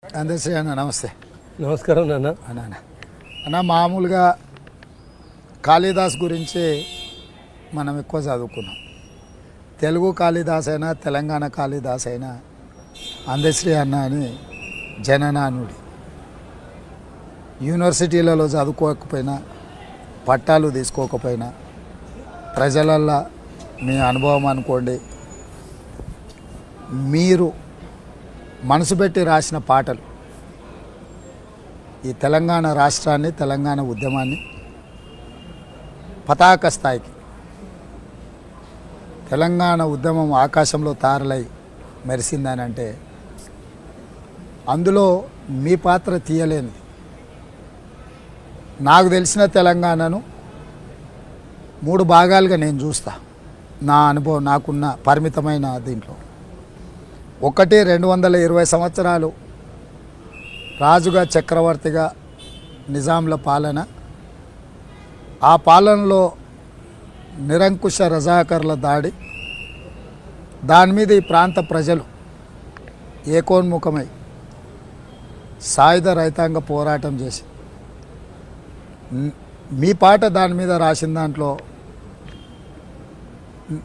అందశ్రీ అన్న నమస్తే. నమస్కారం నాన్న. అన్న మామూలుగా కాళిదాస్ గురించి మనం ఎక్కువ చదువుకున్నాం. తెలుగు కాళిదాస్ అయినా తెలంగాణ కాళిదాస్ అయినా అందశ్రీ అన్న అని జననానుడి. యూనివర్సిటీలలో చదువుకోకపోయినా పట్టాలు తీసుకోకపోయినా ప్రజలల్లో మీ అనుభవం అనుకోండి, మీరు మనసు పెట్టి రాసిన పాటలు ఈ తెలంగాణ రాష్ట్రాన్ని, తెలంగాణ ఉద్యమాన్ని పతాక స్థాయికి, తెలంగాణ ఉద్యమం ఆకాశంలో తారలై మెరిసిందని అంటే అందులో మీ పాత్ర తీయలేనిది. నాకు తెలిసిన తెలంగాణను 3 భాగాలుగా నేను చూస్తా. నా అనుభవం, నాకున్న పరిమితమైన దీంట్లో, ఒకటి 220 సంవత్సరాలు రాజుగా చక్రవర్తిగా నిజాంల పాలన. ఆ పాలనలో నిరంకుశ రజాకర్ల దాడి, దాని మీద ఈ ప్రాంత ప్రజలు ఏకోన్ముఖమై సాయుధ రైతాంగ పోరాటం చేసి మీ పాట దాని మీద రాసిన దాంట్లో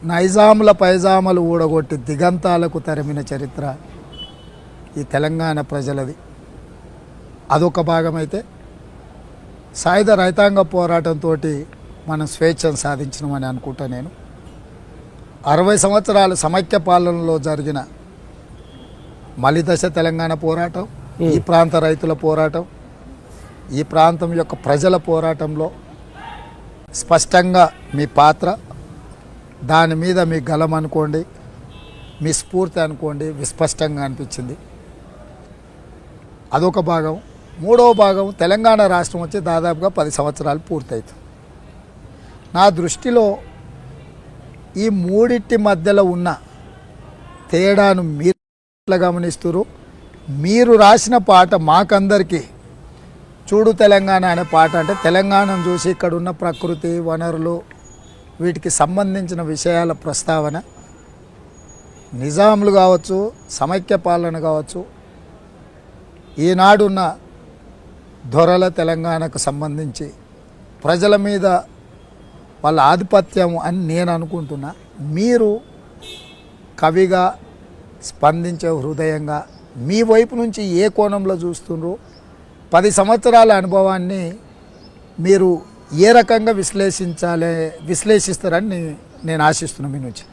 నైజాముల పైజామలు ఊడగొట్టి దిగంతాలకు తరిమిన చరిత్ర ఈ తెలంగాణ ప్రజలది. అదొక భాగమైతే, సాయుధ రైతాంగ పోరాటంతో మనం స్వేచ్ఛను సాధించినామని అనుకుంటా. నేను 60 సంవత్సరాల సమైక్య పాలనలో జరిగిన మలిదశ తెలంగాణ పోరాటం, ఈ ప్రాంత రైతుల పోరాటం, ఈ ప్రాంతం యొక్క ప్రజల పోరాటంలో స్పష్టంగా మీ పాత్ర, దాని మీద మీ గలం అనుకోండి, మీ స్ఫూర్తి అనుకోండి, విస్పష్టంగా అనిపించింది. అదొక భాగం. 3వ భాగం, తెలంగాణ రాష్ట్రం వచ్చి దాదాపుగా 10 సంవత్సరాలు పూర్తవుతుంది. నా దృష్టిలో ఈ మూడింటి మధ్యలో ఉన్న తేడాను మీరు ఎట్లా గమనిస్తున్నారు? మీరు రాసిన పాట మాకందరికీ చూడు తెలంగాణ అనే పాట అంటే తెలంగాణను చూసి ఇక్కడ ఉన్న ప్రకృతి వనరులు వీటికి సంబంధించిన విషయాల ప్రస్తావన, నిజాములు కావచ్చు, సమైక్య పాలన కావచ్చు, ఈనాడున్న దొరల తెలంగాణకు సంబంధించి ప్రజల మీద వాళ్ళ ఆధిపత్యం అని నేను అనుకుంటున్నా. మీరు కవిగా స్పందించే హృదయంగా మీ వైపు నుంచి ఏ కోణంలో చూస్తుండ్రు? 10 సంవత్సరాల అనుభవాన్ని మీరు ఏ రకంగా విశ్లేషిస్తారని నేను ఆశిస్తున్నాను మీ నుంచి.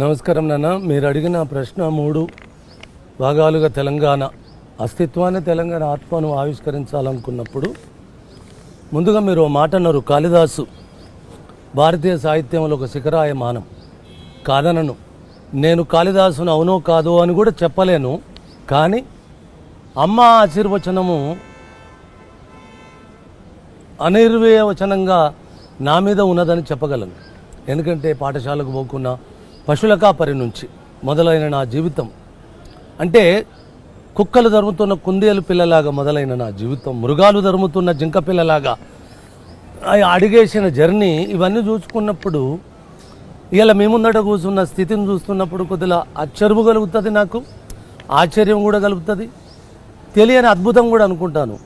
నమస్కారం నాన్న. మీరు అడిగిన ప్రశ్న 3 భాగాలుగా తెలంగాణ అస్తిత్వాన్ని, తెలంగాణ ఆత్మను ఆవిష్కరించాలనుకున్నప్పుడు ముందుగా మీరు మాట అన్నారు, కాళిదాసు భారతీయ సాహిత్యంలో ఒక శిఖరాయమానం. కాదనను, నేను కాళిదాసును అవునో కాదో అని కూడా చెప్పలేను. కానీ అమ్మ ఆశీర్వచనము అనిర్వచనంగా నా మీద ఉన్నదని చెప్పగలను. ఎందుకంటే పాఠశాలకు పోకున్న పశువుల కాపరి నుంచి మొదలైన నా జీవితం, అంటే కుక్కలు ధరుముతున్న కుందేలు పిల్లలాగా మొదలైన నా జీవితం, మృగాలు ధరుముతున్న జింక పిల్లలాగా అడిగేసిన జర్నీ, ఇవన్నీ చూసుకున్నప్పుడు ఇలా మీ ముందట కూర్చున్న స్థితిని చూస్తున్నప్పుడు కొద్దిగా ఆశ్చర్యం కలుగుతుంది, నాకు ఆశ్చర్యం కూడా కలుగుతుంది, తెలియని అద్భుతం కూడా అనుకుంటాను.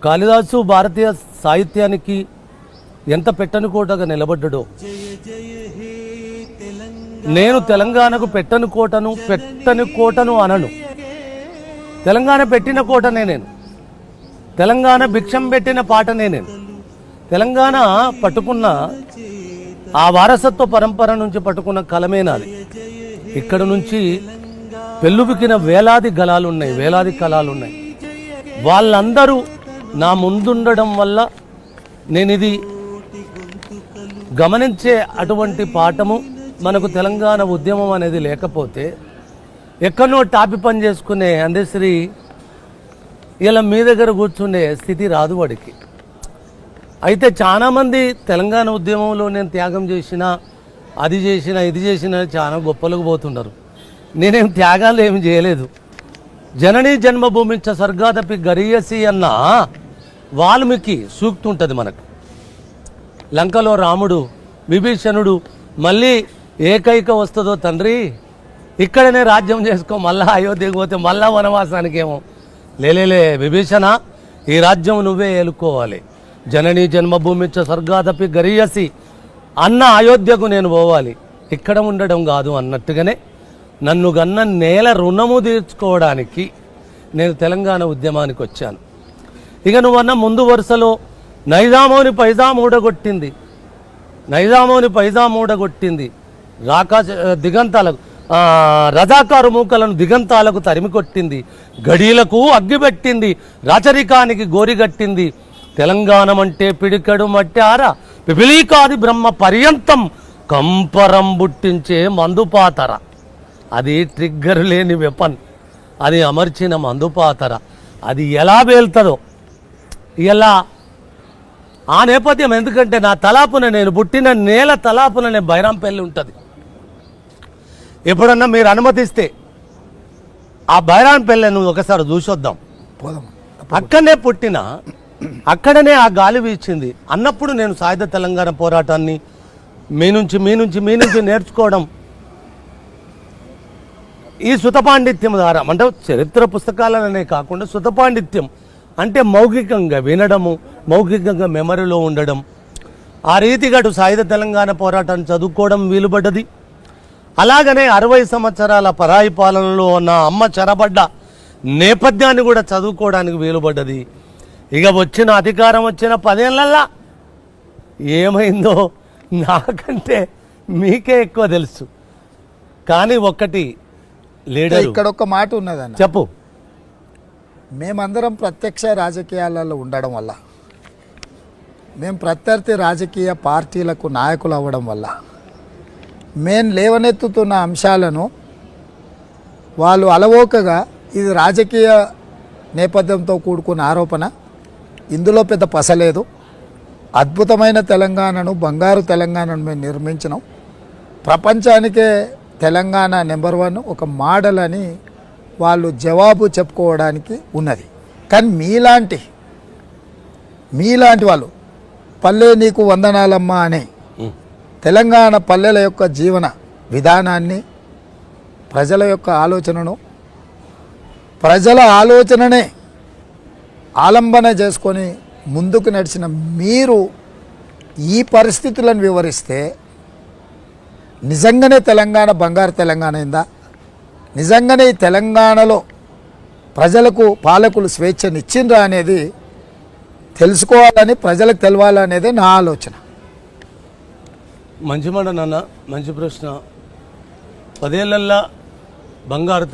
కాళిదాసు భారతీయ సాహిత్యానికి ఎంత పెట్టని కోటగా నిలబడ్డాడో, నేను తెలంగాణకు పెట్టని కోటను అనను. తెలంగాణ పెట్టిన కోటనే నేను. తెలంగాణ భిక్షం పెట్టిన పాటనే నేను. తెలంగాణ పట్టుకున్న ఆ వారసత్వ పరంపర నుంచి పట్టుకున్న కలమే నాది. ఇక్కడ నుంచి పెళ్ళుబికిన వేలాది గలాలున్నాయి, వేలాది కళాలున్నాయి. వాళ్ళందరూ నా ముందుండడం వల్ల నేను ఇది గమనించే అటువంటి పాఠము. మనకు తెలంగాణ ఉద్యమం అనేది లేకపోతే ఎక్కడో టాపి పని చేసుకునే అందశ్రీ ఇలా మీ దగ్గర కూర్చునే స్థితి రాదు వాడికి. అయితే చాలామంది తెలంగాణ ఉద్యమంలో నేను త్యాగం చేసిన, అది చేసిన, ఇది చేసిన చాలా గొప్పలకు పోతున్నారు. నేనేం త్యాగాలు ఏమి చేయలేదు. జననీ జన్మభూమించ స్వర్గాదపి గరీయసి అన్న వాల్మీకి సూక్తి ఉంటుంది మనకు. లంకలో రాముడు, విభీషణుడు మళ్ళీ ఏకైక వస్తుందో తండ్రి ఇక్కడనే రాజ్యం చేసుకో, మళ్ళా అయోధ్యకు పోతే మళ్ళా వనవాసానికేమో. లేలే విభీషణ, ఈ రాజ్యం నువ్వే ఏలుకోవాలి. జననీ జన్మభూమిచ్చ స్వర్గాదపి గరీయసి అన్న అయోధ్యకు నేను పోవాలి, ఇక్కడ ఉండడం కాదు అన్నట్టుగానే నన్ను గన్న నేల రుణము తీర్చుకోవడానికి నేను తెలంగాణ ఉద్యమానికి వచ్చాను. ఇక నువ్వన్న ముందు వరుసలో నైజామోని పైజాం ఊడగొట్టింది, నైజామోని పైజాం ఊడగొట్టింది, దిగంతాలకు రజాకారు మూకలను దిగంతాలకు తరిమి కొట్టింది, గడీలకు అగ్గిపెట్టింది, రాచరికానికి గోరిగట్టింది. తెలంగాణమంటే పిడికడు మట్టార పిపిలీకాది బ్రహ్మ పర్యంతం కంపరం బుట్టించే మందుపాతర. అది ట్రిగ్గర్ లేని వెపన్, అది అమర్చిన మందుపాతర. అది ఎలా పేలుతుందో ఎలా ఆ నేపథ్యం. ఎందుకంటే నా తలాపున, నేను పుట్టిన నేల తలాపుననే బైరాంపల్లి ఉంటుంది. ఎప్పుడన్నా మీరు అనుమతిస్తే ఆ బైరాంపల్లిని ఒకసారి చూసొద్దాం. పోదాం. అక్కడనే పుట్టిన, అక్కడనే ఆ గాలి వీచింది అన్నప్పుడు నేను సాయుధ తెలంగాణ పోరాటాన్ని మీ నుంచి నేర్చుకోవడం ఈ సుతపాండిత్యం ద్వారా, అంటే చరిత్ర పుస్తకాలనే కాకుండా సుతపాండిత్యం అంటే మౌఖికంగా వినడము, మౌఖికంగా మెమరీలో ఉండడం. ఆ రీతిగా అటు సాయుధ తెలంగాణ పోరాటాన్ని చదువుకోవడం వీలుపడ్డది. అలాగనే 60 సంవత్సరాల పరాయి పాలనలో నా అమ్మ చెరబడ్డ నేపథ్యాన్ని కూడా చదువుకోవడానికి వీలుపడ్డది. ఇక వచ్చిన అధికారం వచ్చిన 10 ఏళ్ళల్లా ఏమైందో నాకంటే మీకే ఎక్కువ తెలుసు. కానీ ఒక్కటి లీడర్, ఇక్కడ ఒక మాట ఉన్నదన్న, చెప్పు. మేమందరం ప్రత్యక్ష రాజకీయాలలో ఉండడం వల్ల, మేము ప్రత్యర్థి రాజకీయ పార్టీలకు నాయకులు అవ్వడం వల్ల మేము లేవనెత్తుతున్న అంశాలను వాళ్ళు అలవోకగా ఇది రాజకీయ నేపథ్యంతో కూడుకున్న ఆరోపణ, ఇందులో పెద్ద పసలేదు, అద్భుతమైన తెలంగాణను, బంగారు తెలంగాణను మేము నిర్మించినాం, ప్రపంచానికే తెలంగాణ నెంబర్ 1 ఒక మోడల్ అని వాళ్ళు జవాబు చెప్పుకోవడానికి ఉన్నది. కానీ మీలాంటి వాళ్ళు పల్లె నీకు వందనాలమ్మా అనే తెలంగాణ పల్లెల యొక్క జీవన విధానాన్ని, ప్రజల యొక్క ఆలోచనను, ప్రజల ఆలోచననే ఆలంబన చేసుకొని ముందుకు నడిచిన మీరు ఈ పరిస్థితులను వివరిస్తే నిజంగానే తెలంగాణ బంగారు తెలంగాణ అయిందా? నిజంగానే ఈ తెలంగాణలో ప్రజలకు పాలకులు స్వేచ్ఛనిచ్చిండ్రా అనేది తెలుసుకోవాలని, ప్రజలకు తెలవాలనేదే నా ఆలోచన. మంచి మాట నాన్న, మంచి ప్రశ్న. 10 ఏళ్ళల్లా బంగారు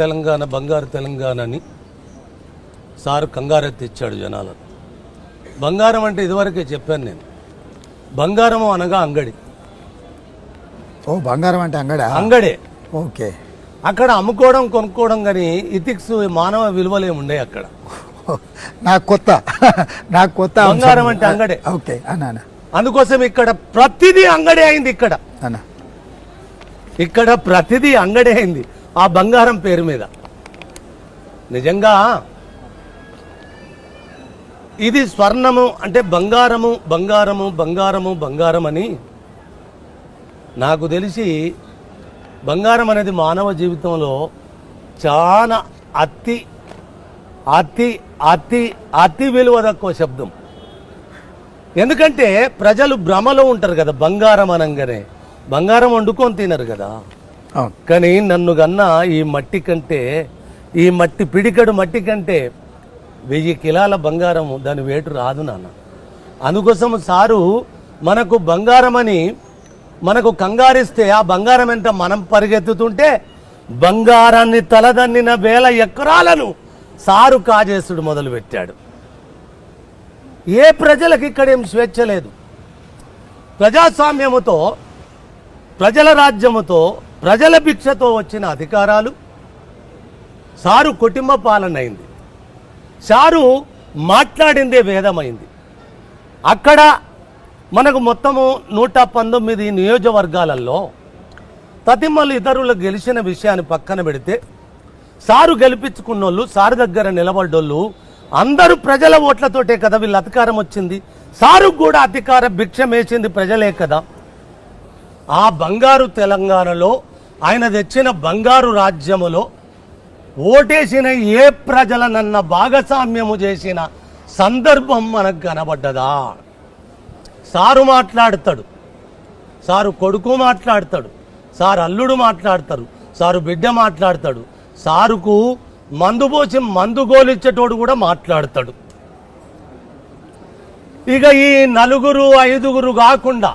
తెలంగాణ అని సారు కంగారెత్తి ఇచ్చాడు జనాలను. బంగారం అంటే ఇదివరకే చెప్పాను నేను, బంగారము అనగా అంగడి. ఓ, బంగారం అంటే అంగడే. ఓకే. అక్కడ అమ్ముకోవడం కొనుక్కోవడం కానీ ఇథిక్స్, మానవ విలువలు ఉండే అక్కడ. నాకు కొత్త బంగారం అంటే అంగడే. ఓకే అన్న. అందుకోసం ఇక్కడ ప్రతిదీ అంగడే అయింది. ఇక్కడ ప్రతిదీ అంగడే అయింది ఆ బంగారం పేరు మీద. నిజంగా ఇది స్వర్ణము అంటే బంగారం అని నాకు తెలిసి, బంగారం అనేది మానవ జీవితంలో చాలా అతి అతి అతి అతి విలువ తక్కువ శబ్దం. ఎందుకంటే ప్రజలు భ్రమలో ఉంటారు కదా, బంగారం అనగానే బంగారం వండుకొని తినరు కదా. కానీ నన్ను కన్నా ఈ మట్టి పిడికడు మట్టి కంటే 1000 కిలోల బంగారం దాని వేటు రాదు నాన్న. అందుకోసం సారు మనకు బంగారం అని మనకు కంగారిస్తే ఆ బంగారం ఎంత మనం పరిగెత్తుతుంటే బంగారాన్ని తలదన్నిన 1000 ఎకరాలను సారు కాజేసుడు మొదలుపెట్టాడు. ఏ ప్రజలకు ఇక్కడేం స్వేచ్ఛ లేదు. ప్రజాస్వామ్యముతో, ప్రజల రాజ్యముతో, ప్రజల భిక్షతో వచ్చిన అధికారాలు సారు కుటుంబ పాలన అయింది. సారు మాట్లాడిందే వేదమైంది. అక్కడ మనకు మొత్తము 119 నియోజకవర్గాలలో తతిమ్మలు ఇతరులు గెలిచిన విషయాన్ని పక్కన పెడితే, సారు గెలిపించుకున్నోళ్ళు, సారు దగ్గర నిలబడ్డోళ్ళు అందరూ ప్రజల ఓట్లతోటే కదా వీళ్ళ అధికారం వచ్చింది. సారు కూడా అధికార భిక్షం వేసింది ప్రజలే కదా. ఆ బంగారు తెలంగాణలో ఆయన తెచ్చిన బంగారు రాజ్యములో ఓటేసిన ఏ ప్రజలనన్న భాగస్వామ్యము చేసిన సందర్భం మనకు కనబడ్డదా? సారు మాట్లాడతాడు, సారు కొడుకు మాట్లాడతాడు, సారు అల్లుడు మాట్లాడతారు, సారు బిడ్డ మాట్లాడతాడు, సారుకు మందు పోసి మందు గోలిచ్చేటోడు కూడా మాట్లాడతాడు. ఇక ఈ 4, 5 కాకుండా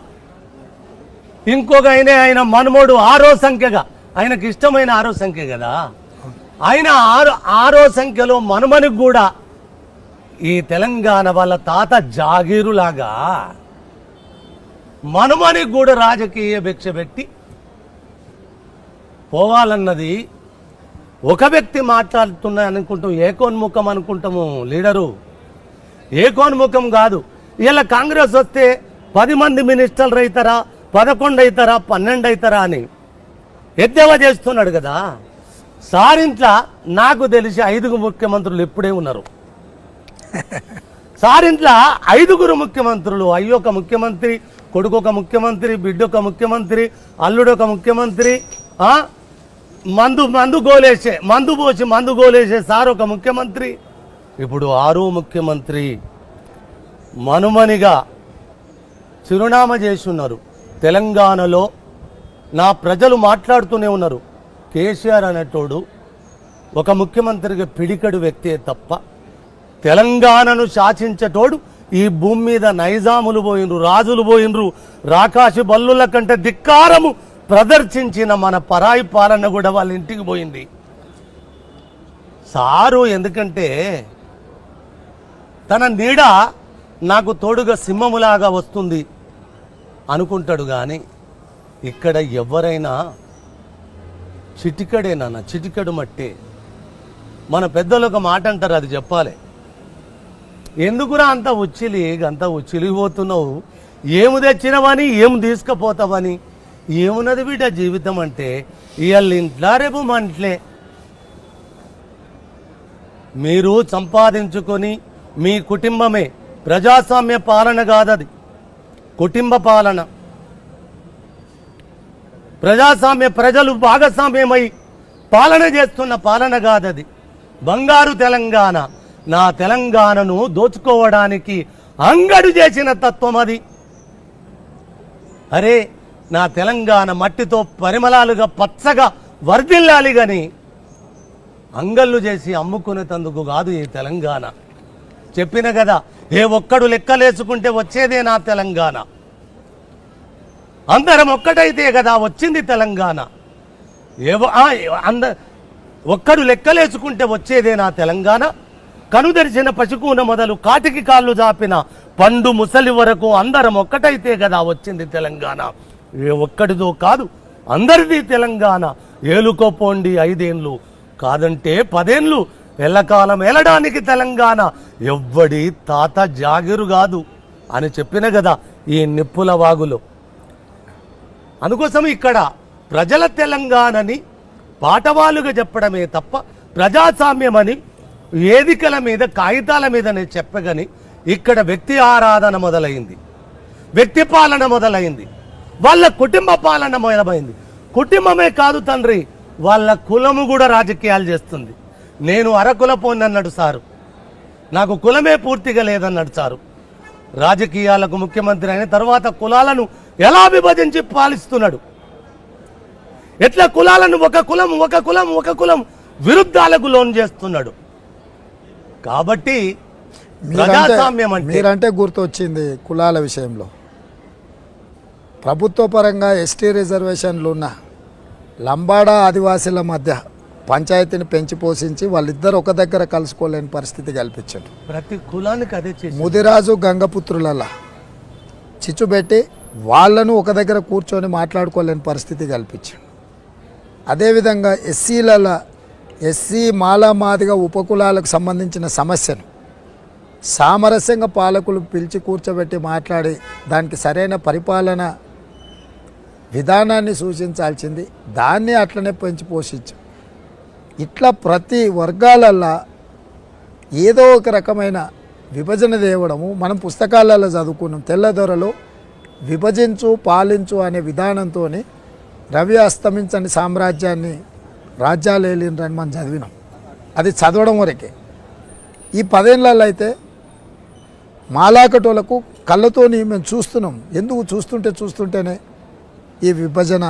ఇంకొక ఆయన మనమోడు 6వ సంఖ్యగా, ఆయనకి ఇష్టమైన 6వ సంఖ్య కదా, ఆయన 6వ సంఖ్యలో మనుమనికి కూడా ఈ తెలంగాణ వాళ్ళ తాత జాగీరులాగా మనుమనికి కూడా రాజకీయ భిక్ష పెట్టి పోవాలన్నది ఒక వ్యక్తి మాట్లాడుతున్నా అనుకుంటాం, ఏకోన్ముఖం అనుకుంటాము. లీడరు ఏకోన్ముఖం కాదు. ఇలా కాంగ్రెస్ వస్తే 10 మంది మినిస్టర్లు అవుతారా, 11 అవుతారా, 12 అవుతారా అని ఎద్దేవా చేస్తున్నాడు కదా. సారింట్ల నాకు తెలిసి 5 ముఖ్యమంత్రులు ఇప్పుడే ఉన్నారు. సారింట్ల 5 ముఖ్యమంత్రులు, అయ్యొక ముఖ్యమంత్రి, కొడుకొక ముఖ్యమంత్రి, బిడ్డొక ముఖ్యమంత్రి, అల్లుడొక ముఖ్యమంత్రి, మందు గోలేసే సార్ ఒక ముఖ్యమంత్రి, ఇప్పుడు 6వ ముఖ్యమంత్రి మనుమనిగా చిరునామా చేసి ఉన్నారు. తెలంగాణలో నా ప్రజలు మాట్లాడుతూనే ఉన్నారు, కేసీఆర్ అనేటోడు ఒక ముఖ్యమంత్రిగా పిడికడు వ్యక్తే తప్ప తెలంగాణను శాసించేటోడు ఈ భూమి మీద నైజాములు పోయినరు, రాజులు పోయినరు, రాకాశి బల్లుల కంటే ధిక్కారము ప్రదర్శించిన మన పరాయి పాలన కూడా వాళ్ళ ఇంటికి పోయింది. సారు ఎందుకంటే తన నీడ నాకు తోడుగా సింహములాగా వస్తుంది అనుకుంటాడు. కానీ ఇక్కడ ఎవరైనా చిటికడేనా, చిటికడు మట్టే. మన పెద్దలు ఒక మాట అంటారు, అది చెప్పాలి. ఎందుకురా అంత ఉచ్చిలిపోతున్నావు, ఏము తెచ్చినవని ఏం తీసుకుపోతావని. ఏమున్నది బిడ్డ జీవితం అంటే, ఇవాళ ఇంట్లో రేపు మంట్లే. మీరు సంపాదించుకొని మీ కుటుంబమే, ప్రజాస్వామ్య పాలన కాదది, కుటుంబ పాలన. ప్రజాస్వామ్య ప్రజలు భాగస్వామ్యమై పాలన చేస్తున్న పాలన కాదది. బంగారు తెలంగాణ, నా తెలంగాణను దోచుకోవడానికి అంగడు చేసిన తత్వం అది. అరే నా తెలంగాణ మట్టితో పరిమళాలుగా పచ్చగా వర్ధిల్లాలి కానీ అంగళ్ళు చేసి అమ్ముకునేందుకు కాదు ఈ తెలంగాణ. చెప్పిన కదా, ఏ ఒక్కడు లెక్కలేసుకుంటే వచ్చేదే నా తెలంగాణ. అందరం ఒక్కటైతే కదా వచ్చింది తెలంగాణ. ఒక్కడు లెక్కలేసుకుంటే వచ్చేదే నా తెలంగాణ. కనుదెరిచిన పశుకూన మొదలు కాటికి కాళ్ళు జాపిన పండు ముసలి వరకు అందరం ఒక్కటైతే కదా వచ్చింది తెలంగాణ. ఏ ఒక్కడిదో కాదు, అందరిది తెలంగాణ. ఏలుకోపోండి 5 ఏళ్ళు, కాదంటే 10 ఏళ్ళు, ఎల్లకాలం ఏలడానికి తెలంగాణ. ఎవ్వడి తాత జాగిరు కాదు అని చెప్పిన కదా ఈ నిప్పుల వాగులో. అందుకోసం ఇక్కడ ప్రజల తెలంగాణని పాటవాలుగా చెప్పడమే తప్ప ప్రజాస్వామ్యమని వేదికల మీద కాగితాల మీదనే చెప్పగని ఇక్కడ వ్యక్తి ఆరాధన మొదలైంది, వ్యక్తి పాలన మొదలైంది, వాళ్ళ కుటుంబ పాలన మొదలైంది. కుటుంబమే కాదు తండ్రి, వాళ్ళ కులము కూడా రాజకీయాలు చేస్తుంది. నేను అరకులపోని అన్నాడు సారు, నాకు కులమే పూర్తిగా లేదన్నాడు సారు. రాజకీయాలకు ముఖ్యమంత్రి అయిన తర్వాత కులాలను ఎలా విభజించి పాలిస్తున్నాడు, ఎట్లా కులాలను ఒక కులం విరుద్ధాలకు లోన్ చేస్తున్నాడు. కాబట్టి ప్రజాస్వామ్యం మీరంటే గుర్తొచ్చింది కులాల విషయంలో. ప్రభుత్వ పరంగా ఎస్టీ రిజర్వేషన్లు ఉన్న లంబాడా ఆదివాసీల మధ్య పంచాయతీని పెంచి పోషించి వాళ్ళిద్దరు ఒక దగ్గర కలుసుకోలేని పరిస్థితి కల్పించాడు. ప్రతి కులానికి అదే చేసి ముదిరాజు గంగపుత్రులలా చిచ్చుబెట్టి వాళ్ళను ఒక దగ్గర కూర్చొని మాట్లాడుకోలేని పరిస్థితి కల్పించాడు. అదేవిధంగా ఎస్సీ మాదిగ ఉపకులాలకు సంబంధించిన సమస్యను సామరస్యంగా పాలకులు పిలిచి కూర్చోబెట్టి మాట్లాడి దానికి సరైన పరిపాలన విధానాన్ని సూచించాల్సింది, దాన్ని అట్లనే పెంచి పోషించు. ఇట్లా ప్రతి వర్గాలల్లో ఏదో ఒక రకమైన విభజన తేవడము మనం పుస్తకాలలో చదువుకున్నాం. తెల్లదొరలు విభజించు పాలించు అనే విధానంతో రవి అస్తమించని సామ్రాజ్యాన్ని రాజ్యాలు ఏలిండ్రని మనం చదివినాం. అది చదవడం వరకే. ఈ 10 ఏళ్ళల్లో అయితే మాలాకటోళ్లకు కళ్ళతోని మేము చూస్తున్నాం. ఎందుకు చూస్తుంటేనే ఈ విభజన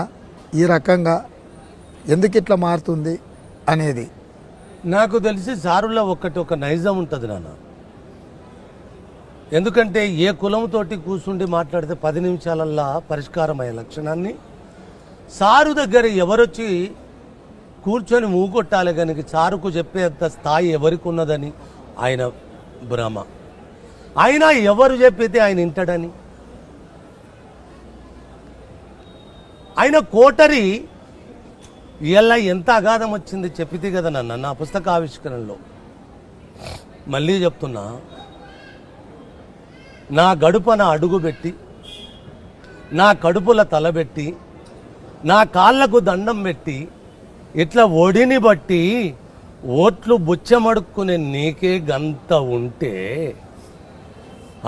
ఈ రకంగా ఎందుకు ఇట్లా మారుతుంది అనేది. నాకు తెలిసి సారులో ఒక నైజం ఉంటుంది నాన్న. ఎందుకంటే ఏ కులంతోటి కూర్చుండి మాట్లాడితే 10 నిమిషాలల్లా పరిష్కారం అయ్యే లక్షణాన్ని సారు దగ్గర ఎవరొచ్చి కూర్చొని మూగొట్టాలి కనుక సారుకు చెప్పేంత స్థాయి ఎవరికి ఉన్నదని ఆయన భ్రమ. అయినా ఎవరు చెప్పితే ఆయన వింటాడని. ఆయన కోటరి ఇలా ఎంత అగాధం వచ్చింది చెప్పితే కదా నన్ను నా పుస్తక ఆవిష్కరణలో. మళ్ళీ చెప్తున్నా, నా గడుపన అడుగుపెట్టి నా కడుపుల తలబెట్టి నా కాళ్ళకు దండం పెట్టి ఇట్లా ఒడిని బట్టి ఓట్లు బుచ్చమడుక్కునే నీకే గంత ఉంటే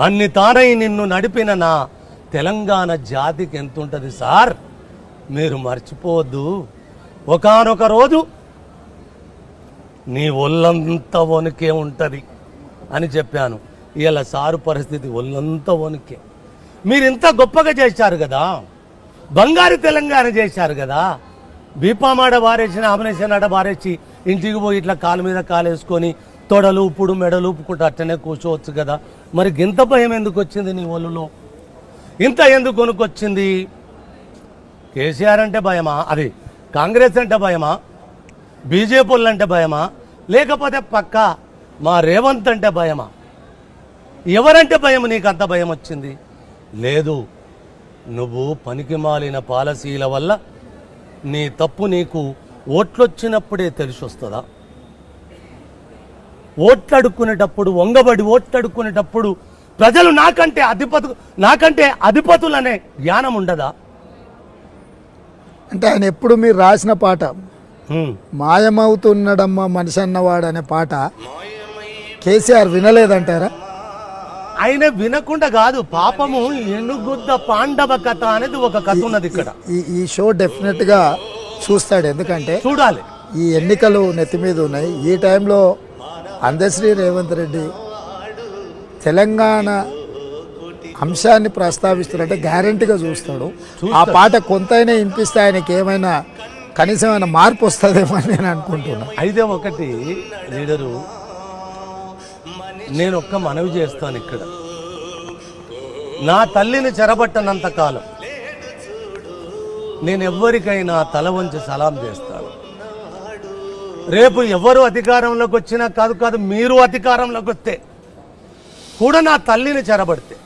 అన్ని తానై నిన్ను నడిపిన నా తెలంగాణ జాతికి ఎంత ఉంటుంది సార్? మీరు మర్చిపోవద్దు. ఒకానొక రోజు నీ ఒళ్ళంతా వణికే ఉంటుంది అని చెప్పాను. ఇలా సారు పరిస్థితి ఒళ్ళంతా వణికే. మీరు ఇంత గొప్పగా చేశారు కదా, బంగారు తెలంగాణ చేశారు కదా. బీపామాడ బారేసిన ఆమనేసిన ఆడ బారేసి ఇంటికి పోయి ఇట్లా కాలు మీద కాలేసుకొని తొడలు ఉప్పుడు మెడలు ఉప్పుకుంటూ అట్టనే కూర్చోవచ్చు కదా. మరి ఇంత భయం ఎందుకు వచ్చింది నీ ఒళ్ళులో? ఇంత ఎందుకు కొనుక్కొచ్చింది? కేసీఆర్ అంటే భయమా? అది కాంగ్రెస్ అంటే భయమా? బీజేపీ వాళ్ళు అంటే భయమా? లేకపోతే పక్క మా రేవంత్ అంటే భయమా? ఎవరంటే భయం? నీకు అంత భయం వచ్చింది? లేదు, నువ్వు పనికి మాలిన పాలసీల వల్ల నీ తప్పు నీకు ఓట్లొచ్చినప్పుడే తెలిసి వస్తుందా? ఓట్లడుక్కునేటప్పుడు వంగబడి ఓట్లడుక్కునేటప్పుడు ప్రజలు నాకంటే అధిపతులనే జ్ఞానం ఉండదా? అంటే ఆయన ఎప్పుడు మీరు రాసిన పాట మాయమవుతున్నడమ్మా మనిషి అన్నవాడు అనే పాట కేసీఆర్ వినలేదంటారా? ఆయన వినకుండా కాదు, పాపము ఎనుగుద్ద పాండవ కథ అనేది ఒక కథ ఉన్నది ఇక్కడ. ఈ షో డెఫినెట్గా చూస్తాడు. ఎందుకంటే చూడాలి. ఈ ఎన్నికలు నెత్తి మీద ఉన్నాయి. ఈ టైంలో అందశ్రీ రేవంత్ రెడ్డి తెలంగాణ అంశాన్ని ప్రస్తావిస్తున్నట్టే గ్యారంటీగా చూస్తాడు. ఆ పాట కొంతైనా వినిపిస్తే ఆయనకి ఏమైనా కనీసం ఏమైనా మార్పు వస్తుందేమో అని నేను అనుకుంటున్నా. అయితే ఒకటి లీడరు, నేను ఒక్క మనవి చేస్తాను ఇక్కడ. నా తల్లిని చెరబట్టనంత కాలం నేను ఎవ్వరికైనా తల వంచి సలాం చేస్తాను. రేపు ఎవరు అధికారంలోకి వచ్చినా కాదు మీరు అధికారంలోకి వస్తే కూడా నా తల్లిని చెరబడితే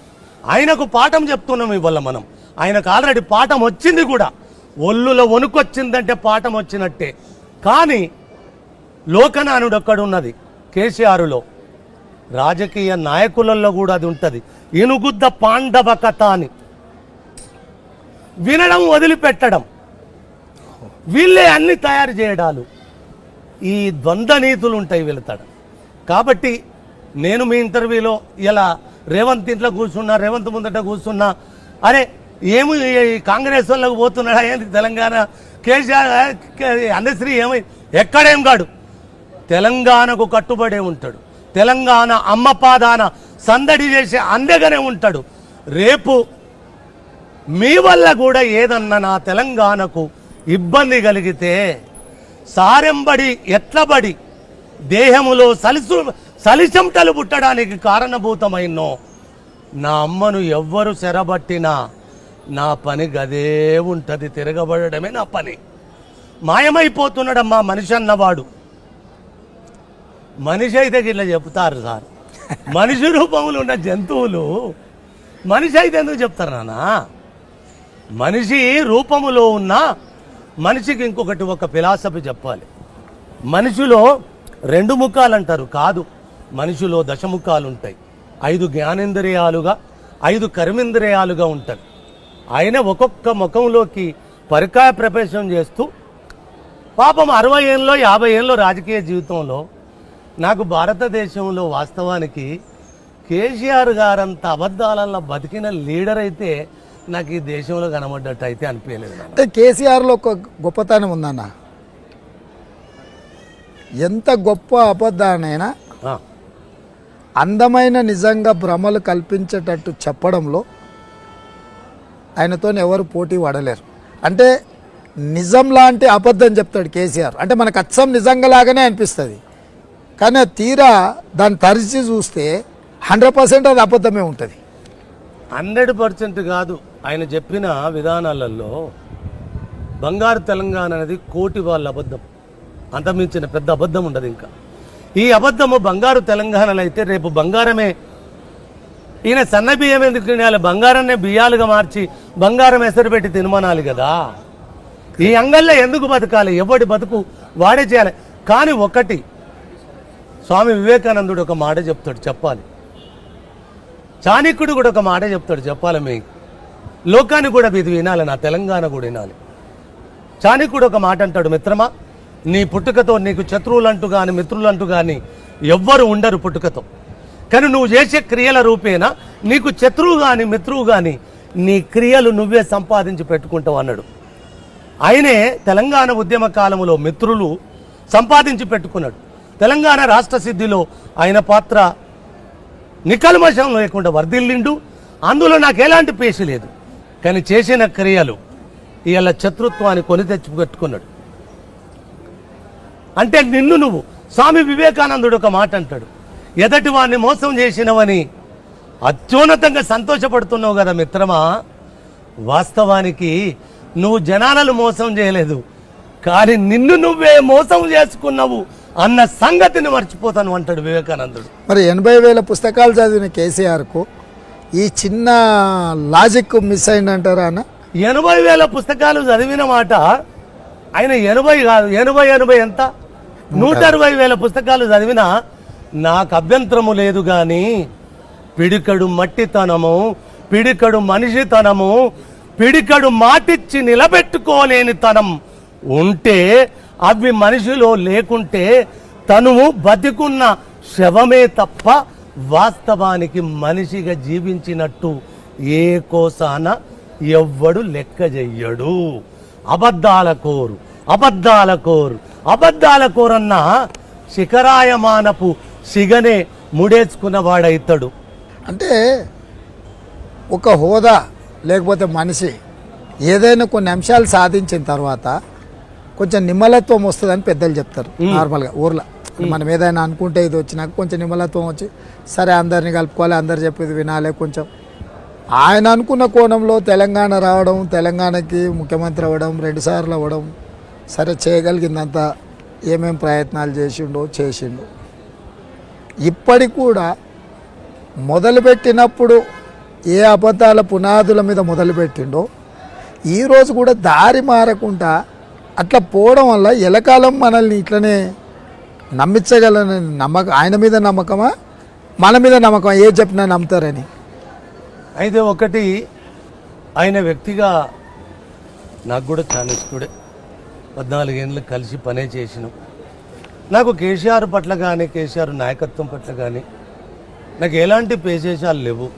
ఆయనకు పాఠం చెప్తున్నాం ఇవాళ మనం. ఆయనకు ఆల్రెడీ పాఠం వచ్చింది కూడా. ఒళ్ళులో వణుకొచ్చిందంటే పాఠం వచ్చినట్టే. కానీ లోకనానుడు ఒక్కడున్నది కేసీఆర్లో, రాజకీయ నాయకులలో కూడా అది ఉంటుంది. ఇనుగుద్ద పాండవ కథ అని వినడం వదిలిపెట్టడం, వీళ్ళే అన్ని తయారు చేయడాలు, ఈ ద్వంద్వ నీతులు ఉంటాయి వెళతాడు. కాబట్టి నేను మీ ఇంటర్వ్యూలో ఇలా రేవంత్ ఇంట్లో కూర్చున్నా, రేవంత్ ముందట కూర్చున్నా, అరే ఏమి కాంగ్రెస్ వాళ్ళకు పోతున్నాడా ఏంటి తెలంగాణ? కేసీఆర్ అందశ్రీ ఏమై ఎక్కడేం కాడు, తెలంగాణకు కట్టుబడే ఉంటాడు. తెలంగాణ అమ్మ పాదాన సందడి చేసే అందగానే ఉంటాడు. రేపు మీ వల్ల కూడా ఏదన్నా నా తెలంగాణకు ఇబ్బంది కలిగితే సారెంబడి ఎట్లబడి దేహములో సలిసంటలు పుట్టడానికి కారణభూతమైనో నా అమ్మను ఎవ్వరు చెరబట్టినా నా పని గదే ఉంటుంది. తిరగబడమే నా పని. మాయమైపోతున్నాడమ్మా మనిషి అన్నవాడు. మనిషి అయితే ఇట్లా చెప్తారు సార్. మనిషి రూపంలో ఉన్న జంతువులు మనిషి అయితే ఎందుకు చెప్తారు నాన్న? మనిషి రూపములో ఉన్న మనిషికి ఇంకొకటి ఒక ఫిలాసఫీ చెప్పాలి. మనిషిలో 2 ముఖాలు అంటారు, కాదు, మనిషిలో 10 ముఖాలు ఉంటాయి. 5 జ్ఞానేంద్రియాలుగా 5 కర్మేంద్రియాలుగా ఉంటాయి. ఆయన ఒక్కొక్క ముఖంలోకి పరికాయ ప్రవేశం చేస్తూ పాపం 60 ఏళ్ళలో 50 ఏళ్ళలో రాజకీయ జీవితంలో నాకు భారతదేశంలో వాస్తవానికి కేసీఆర్ గారంత అబద్ధాలలో బతికిన లీడర్ అయితే నాకు ఈ దేశంలో కనబడ్డట్టు అయితే అనిపించలేదు నాన్న. అంటే కేసీఆర్లో ఒక గొప్పతనం ఉందన్న, ఎంత గొప్ప అబద్ధానైనా ఆ, అందమైన నిజంగా భ్రమలు కల్పించేటట్టు చెప్పడంలో ఆయనతో ఎవరు పోటీ పడలేరు. అంటే నిజం లాంటి అబద్ధం చెప్తాడు కేసీఆర్, అంటే మనకు అచ్చం నిజంగా లాగానే అనిపిస్తుంది, కానీ అది తీరా దాన్ని తరిచి చూస్తే 100% అది అబద్ధమే ఉంటుంది. 100% కాదు. ఆయన చెప్పిన విధానాలలో బంగారు తెలంగాణ అనేది కోటి వాళ్ళ అబద్ధం, అంతమించిన పెద్ద అబద్ధం ఉండదు. ఇంకా ఈ అబద్ధము బంగారు తెలంగాణలో అయితే రేపు బంగారమే, ఈయన సన్న బియ్యం ఎందుకు తినాలి, బంగారాన్నే బియ్యాలుగా మార్చి బంగారం ఎసరు పెట్టి తినమనాలి కదా. ఈ అంగల్లో ఎందుకు బతకాలి, ఎవడి బతుకు వాడే చేయాలి. కానీ ఒకటి స్వామి వివేకానందుడు ఒక మాట చెప్తాడు, చెప్పాలి. చాణక్యుడు కూడా ఒక మాట చెప్తాడు, చెప్పాలి. మీకు లోకాన్ని కూడా ఇది వినాలి, నా తెలంగాణ కూడా వినాలి. చాణక్యుడు ఒక మాట అంటాడు, మిత్రమా, నీ పుట్టుకతో నీకు శత్రువులంటూ కానీ మిత్రులంటూ కానీ ఎవ్వరు ఉండరు పుట్టుకతో, కానీ నువ్వు చేసే క్రియల రూపేణ నీకు శత్రువు కానీ మిత్రువు కానీ నీ క్రియలు నువ్వే సంపాదించి పెట్టుకుంటావు అన్నాడు. ఆయనే తెలంగాణ ఉద్యమ కాలంలో మిత్రులు సంపాదించి పెట్టుకున్నాడు. తెలంగాణ రాష్ట్ర సిద్ధిలో ఆయన పాత్ర నికల్మషం లేకుండా వర్ధిల్లిండు. అందులో నాకు ఎలాంటి పేషి లేదు, కానీ చేసిన క్రియలు ఇవాళ శత్రుత్వాన్ని కొని తెచ్చి పెట్టుకున్నాడు. అంటే నిన్ను నువ్వు, స్వామి వివేకానందుడు ఒక మాట అంటాడు, ఎదటి వాడిని మోసం చేసినవని అత్యున్నతంగా సంతోషపడుతున్నావు కదా మిత్రమా, వాస్తవానికి నువ్వు జనాలను మోసం చేయలేదు, కానీ నిన్ను నువ్వే మోసం చేసుకున్నావు అన్న సంగతిని మర్చిపోతాను అంటాడు వివేకానందుడు. మరి 80,000 పుస్తకాలు చదివిన కేసీఆర్కు ఈ చిన్న లాజిక్ మిస్ అయిందంటారా అన్న? 80,000 పుస్తకాలు చదివిన మాట ఆయన 80 కాదు, 80 ఎంత, 160,000 పుస్తకాలు చదివినా నాకు అభ్యంతరము లేదు. కానీ పిడికడు మట్టితనము, పిడికడు మనిషితనము, పిడికడు మాటిచ్చి నిలబెట్టుకోలేని తనం ఉంటే, అవి మనిషిలో లేకుంటే తనువు బతికున్న శవమే తప్ప వాస్తవానికి మనిషిగా జీవించినట్టు ఏ కోసాన ఎవ్వడు లెక్క చెయ్యడు. అబద్ధాల కోరు, అబద్ధాల కోరు, అబద్ధాల కోరన్న శిఖరాయమానపు సిగనే ముడేసుకున్నవాడైతాడు. అంటే ఒక హోదా లేకపోతే మనిషి ఏదైనా కొన్ని అంశాలు సాధించిన తర్వాత కొంచెం నిమ్మలత్వం వస్తుందని పెద్దలు చెప్తారు. నార్మల్గా ఊర్లో మనం ఏదైనా అనుకుంటే ఇది వచ్చినాక కొంచెం నిమ్మలత్వం వచ్చి సరే అందరినీ కలుపుకోవాలి, అందరు చెప్పేది వినాలి. కొంచెం ఆయన అనుకున్న కోణంలో తెలంగాణ రావడం, తెలంగాణకి ముఖ్యమంత్రి అవ్వడం, 2 సార్లు అవ్వడం, సరే చేయగలిగిందంతా ఏమేం ప్రయత్నాలు చేసిండు. ఇప్పటికి కూడా మొదలుపెట్టినప్పుడు ఏ అబద్ధాల పునాదుల మీద మొదలుపెట్టిండో ఈరోజు కూడా దారి మారకుండా అట్లా పోవడం వల్ల ఎలకాలం మనల్ని ఇట్లనే నమ్మించగలని నమ్మకం, ఆయన మీద నమ్మకమా మన మీద నమ్మకమా, ఏ చెప్పినా నమ్ముతారని? అయితే ఒకటి, ఆయన వ్యక్తిగా నాకు కూడా చాలా ఇష్టడే, 14 ఏళ్ళు కలిసి పనే చేసినాం. నాకు కేసీఆర్ పట్ల కానీ కేసీఆర్ నాయకత్వం పట్ల కానీ నాకు ఎలాంటి పేశేషాలు లేవు.